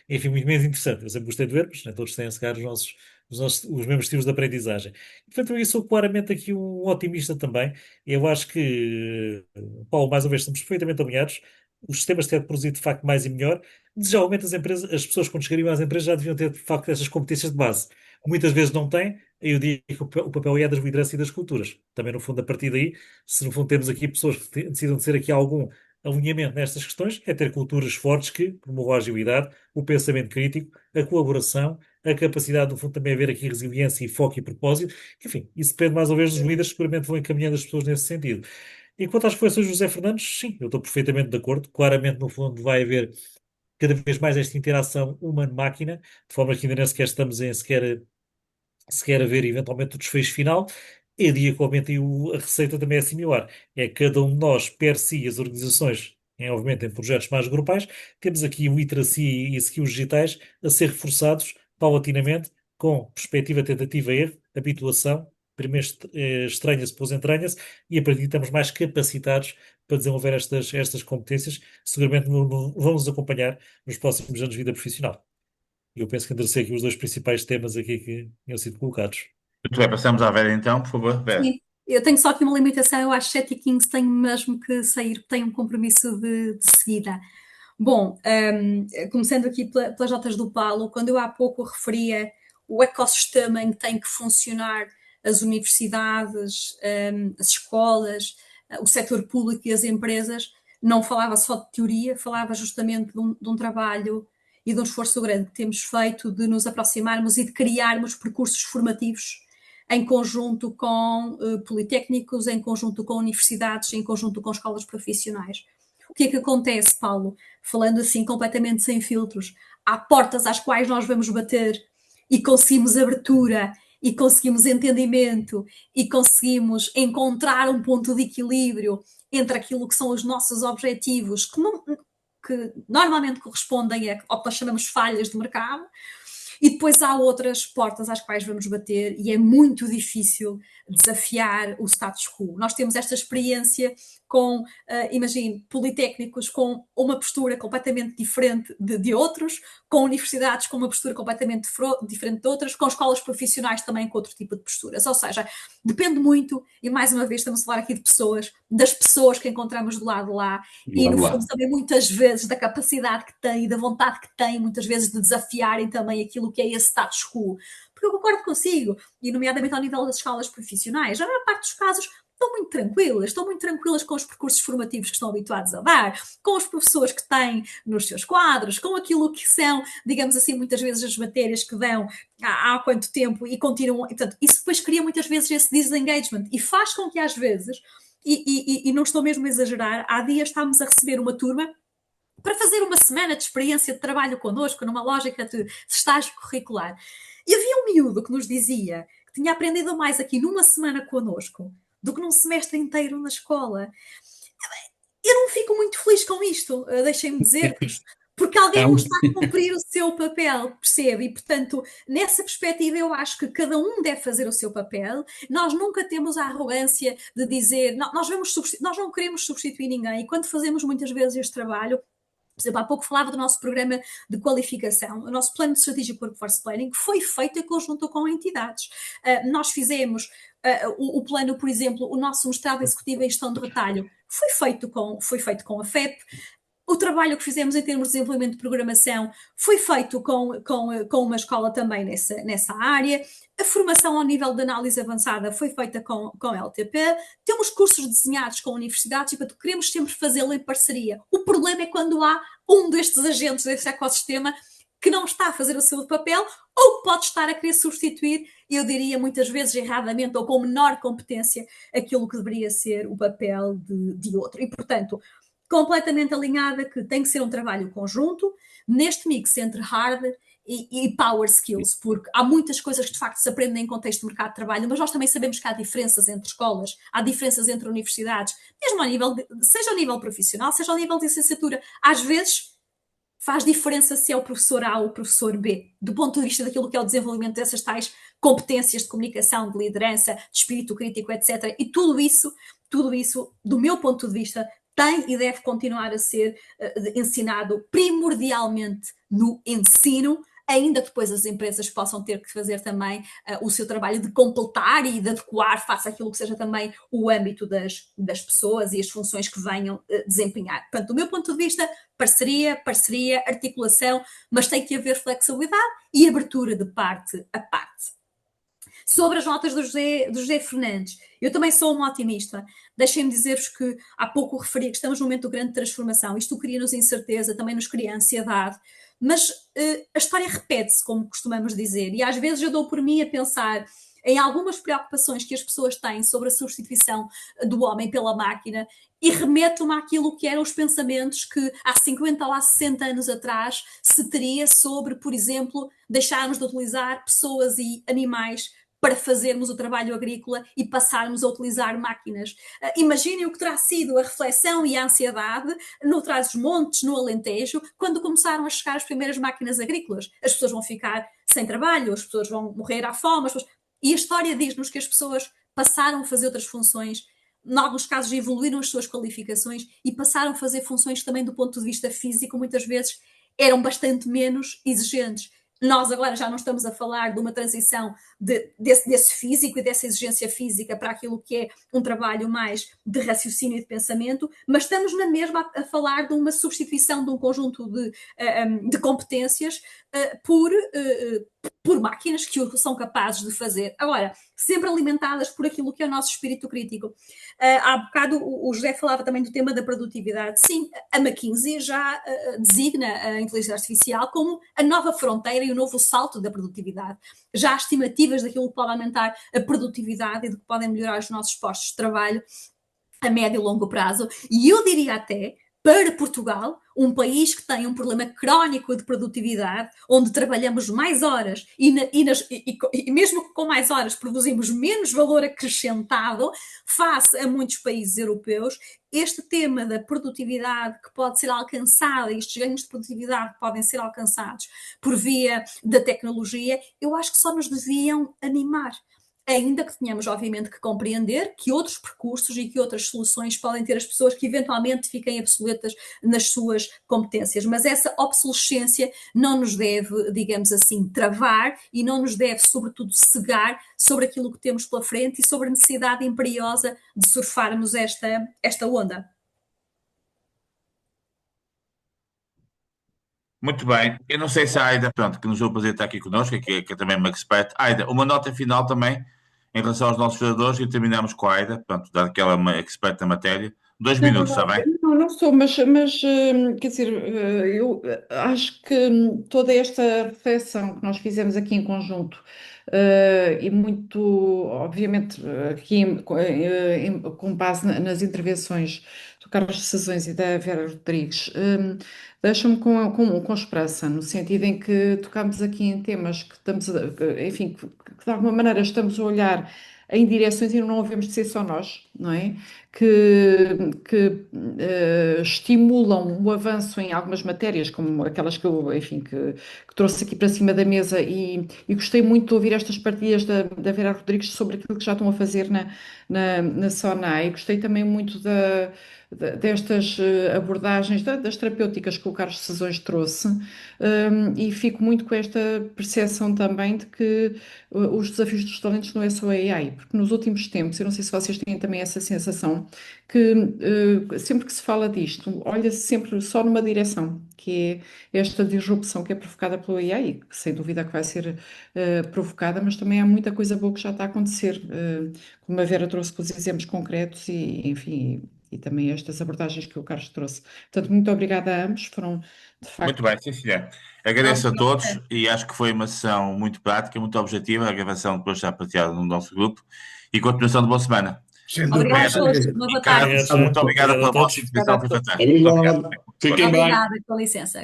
enfim, muito menos interessante. Eu sempre gostei de ver, mas nem todos têm, se calhar, os mesmos estilos de aprendizagem. Portanto, eu sou claramente aqui um otimista também. Eu acho que, Paulo, mais uma vez, estamos perfeitamente alinhados. Os sistemas têm de produzir, de facto, mais e melhor. Desejavelmente, as pessoas, quando chegariam às empresas, já deviam ter, de facto, essas competências de base. Muitas vezes não têm. Eu digo que o papel é das lideranças e das culturas. Também, no fundo, a partir daí, se no fundo temos aqui pessoas que decidam de ser aqui algum alinhamento nestas questões é ter culturas fortes que promovam a agilidade, o pensamento crítico, a colaboração, a capacidade, no fundo, também haver aqui resiliência e foco e propósito. Enfim, isso depende mais ou menos dos líderes que seguramente vão encaminhando as pessoas nesse sentido. E quanto às reflexões do José Fernandes, sim, eu estou perfeitamente de acordo. Claramente, no fundo, vai haver cada vez mais esta interação humano-máquina, de forma que ainda nem sequer estamos em sequer haver eventualmente o desfecho final. E igualmente a receita também é similar. É cada um de nós, per si, as organizações, obviamente em projetos mais grupais, temos aqui o literacy e skills digitais a ser reforçados paulatinamente, com perspectiva, tentativa, erro, habituação, primeiro estranha-se, depois entranha-se, e a partir daí estamos mais capacitados para desenvolver estas competências, que seguramente vão nos acompanhar nos próximos anos de vida profissional. Eu penso que enderecei aqui os dois principais temas aqui que tinham sido colocados. Muito bem, passamos à Vera então, por favor. Vera. Sim, eu tenho só aqui uma limitação, eu às 7h15 tenho mesmo que sair, tenho um compromisso de seguida. Bom, começando aqui pelas notas do Paulo, quando eu há pouco referia o ecossistema em que tem que funcionar as universidades, as escolas, o setor público e as empresas, não falava só de teoria, falava justamente de um trabalho e de um esforço grande que temos feito de nos aproximarmos e de criarmos percursos formativos em conjunto com politécnicos, em conjunto com universidades, em conjunto com escolas profissionais. O que é que acontece, Paulo? Falando assim completamente sem filtros, há portas às quais nós vamos bater e conseguimos abertura e conseguimos entendimento e conseguimos encontrar um ponto de equilíbrio entre aquilo que são os nossos objetivos, que normalmente correspondem ao que nós chamamos falhas de mercado, e depois há outras portas às quais vamos bater e é muito difícil desafiar o status quo. Nós temos esta experiência com, imagine, politécnicos com uma postura completamente diferente de outros, com universidades com uma postura completamente diferente de outras, com escolas profissionais também com outro tipo de posturas. Ou seja, depende muito, e mais uma vez estamos a falar aqui de pessoas, das pessoas que encontramos do lado de lá, e no fundo também muitas vezes da capacidade que têm, da vontade que têm, muitas vezes de desafiarem também aquilo que é esse status quo. Porque eu concordo consigo, e nomeadamente ao nível das escolas profissionais, a maior parte dos casos estão muito tranquilas com os percursos formativos que estão habituados a dar, com os professores que têm nos seus quadros, com aquilo que são, digamos assim, muitas vezes as matérias que dão há quanto tempo e continuam, e, portanto, isso depois cria muitas vezes esse disengagement e faz com que às vezes, e não estou mesmo a exagerar, há dias estamos a receber uma turma para fazer uma semana de experiência de trabalho connosco, numa lógica de estágio curricular. E havia um miúdo que nos dizia que tinha aprendido mais aqui numa semana connosco do que num semestre inteiro na escola. Eu não fico muito feliz com isto, deixem-me dizer-vos, porque alguém não está a cumprir o seu papel, percebe? E, portanto, nessa perspectiva, eu acho que cada um deve fazer o seu papel. Nós nunca temos a arrogância de dizer, nós não queremos substituir ninguém, e quando fazemos muitas vezes este trabalho, por exemplo, há pouco falava do nosso programa de qualificação, o nosso plano de Strategic Workforce Planning, que foi feito em conjunto com entidades. Nós fizemos o plano, por exemplo, o nosso mestrado executivo em gestão de retalho, foi feito com a FEP. O trabalho que fizemos em termos de desenvolvimento de programação foi feito com uma escola também nessa área. A formação ao nível de análise avançada foi feita com a LTP. Temos cursos desenhados com universidades e, portanto, queremos sempre fazê-lo em parceria. O problema é quando há um destes agentes desse ecossistema que não está a fazer o seu papel ou pode estar a querer substituir, eu diria muitas vezes erradamente ou com menor competência, aquilo que deveria ser o papel de outro. E, portanto, completamente alinhada que tem que ser um trabalho conjunto, neste mix entre hard e power skills, porque há muitas coisas que de facto se aprendem em contexto de mercado de trabalho, mas nós também sabemos que há diferenças entre escolas, há diferenças entre universidades, mesmo seja ao nível profissional, seja ao nível de licenciatura. Às vezes faz diferença se é o professor A ou o professor B, do ponto de vista daquilo que é o desenvolvimento dessas tais competências de comunicação, de liderança, de espírito crítico, etc. E tudo isso, do meu ponto de vista, tem e deve continuar a ser ensinado primordialmente no ensino, ainda que depois as empresas possam ter que fazer também o seu trabalho de completar e de adequar face àquilo que seja também o âmbito das pessoas e as funções que venham desempenhar. Portanto, do meu ponto de vista, parceria, articulação, mas tem que haver flexibilidade e abertura de parte a parte. Sobre as notas do José Fernandes, eu também sou uma otimista. Deixem-me dizer-vos que há pouco referia que estamos num momento de grande transformação. Isto cria-nos incerteza, também nos cria ansiedade. Mas a história repete-se, como costumamos dizer. E às vezes eu dou por mim a pensar em algumas preocupações que as pessoas têm sobre a substituição do homem pela máquina e remeto-me àquilo que eram os pensamentos que há 50 ou há 60 anos atrás se teria sobre, por exemplo, deixarmos de utilizar pessoas e animais para fazermos o trabalho agrícola e passarmos a utilizar máquinas. Imaginem o que terá sido a reflexão e a ansiedade no Trás-os-Montes, no Alentejo, quando começaram a chegar as primeiras máquinas agrícolas. As pessoas vão ficar sem trabalho, as pessoas vão morrer à fome, e a história diz-nos que as pessoas passaram a fazer outras funções, em alguns casos evoluíram as suas qualificações e passaram a fazer funções também do ponto de vista físico, muitas vezes eram bastante menos exigentes. Nós agora já não estamos a falar de uma transição desse físico e dessa exigência física para aquilo que é um trabalho mais de raciocínio e de pensamento, mas estamos na mesma a falar de uma substituição de um conjunto de competências por máquinas que o são capazes de fazer. Agora, sempre alimentadas por aquilo que é o nosso espírito crítico. Há bocado o José falava também do tema da produtividade. Sim, a McKinsey já designa a inteligência artificial como a nova fronteira e o novo salto da produtividade. Já há estimativas daquilo que pode aumentar a produtividade e do que podem melhorar os nossos postos de trabalho a médio e longo prazo. E eu diria até, para Portugal, um país que tem um problema crónico de produtividade, onde trabalhamos mais horas e mesmo com mais horas produzimos menos valor acrescentado face a muitos países europeus, este tema da produtividade que pode ser alcançada, estes ganhos de produtividade que podem ser alcançados por via da tecnologia, eu acho que só nos deviam animar. Ainda que tenhamos, obviamente, que compreender que outros percursos e que outras soluções podem ter as pessoas que eventualmente fiquem obsoletas nas suas competências. Mas essa obsolescência não nos deve, digamos assim, travar e não nos deve, sobretudo, cegar sobre aquilo que temos pela frente e sobre a necessidade imperiosa de surfarmos esta onda. Muito bem. Eu não sei se a Aida, pronto, que nos deu o prazer de estar aqui connosco, que é também uma expert. Aida, uma nota final também em relação aos nossos jogadores e terminamos com a Aida, pronto, dado que ela é uma expert na matéria. 2 minutos, está bem? Não sou, mas quer dizer, eu acho que toda esta reflexão que nós fizemos aqui em conjunto, e muito, obviamente, aqui com base nas intervenções do Carlos Cesões e da Vera Rodrigues, deixa-me com esperança, no sentido em que tocamos aqui em temas que estamos, enfim, que de alguma maneira estamos a olhar em direções e não havemos de ser só nós, não é? Que estimulam o avanço em algumas matérias, como aquelas que eu, enfim, que trouxe aqui para cima da mesa e gostei muito de ouvir estas partilhas da Vera Rodrigues sobre aquilo que já estão a fazer na SONAI. Gostei também muito destas abordagens, das terapêuticas que o Carlos Cesões trouxe, e fico muito com esta percepção também de que os desafios dos talentos não é só a AI, porque nos últimos tempos, eu não sei se vocês têm também essa sensação, que sempre que se fala disto, olha-se sempre só numa direção, que é esta disrupção que é provocada pela AI, que sem dúvida que vai ser provocada, mas também há muita coisa boa que já está a acontecer, como a Vera trouxe com os exemplos concretos e, enfim, e também estas abordagens que o Carlos trouxe. Portanto, muito obrigada a ambos, foram de facto... Muito bem, sim, senhor. Agradeço a todos e acho que foi uma sessão muito prática, muito objetiva. A gravação depois está partilhada no nosso grupo e continuação de boa semana. Obrigada a todos. Uma boa tarde. Muito obrigado pela vossa intervenção. Foi fantástica. Fiquem bem. Obrigada, com licença.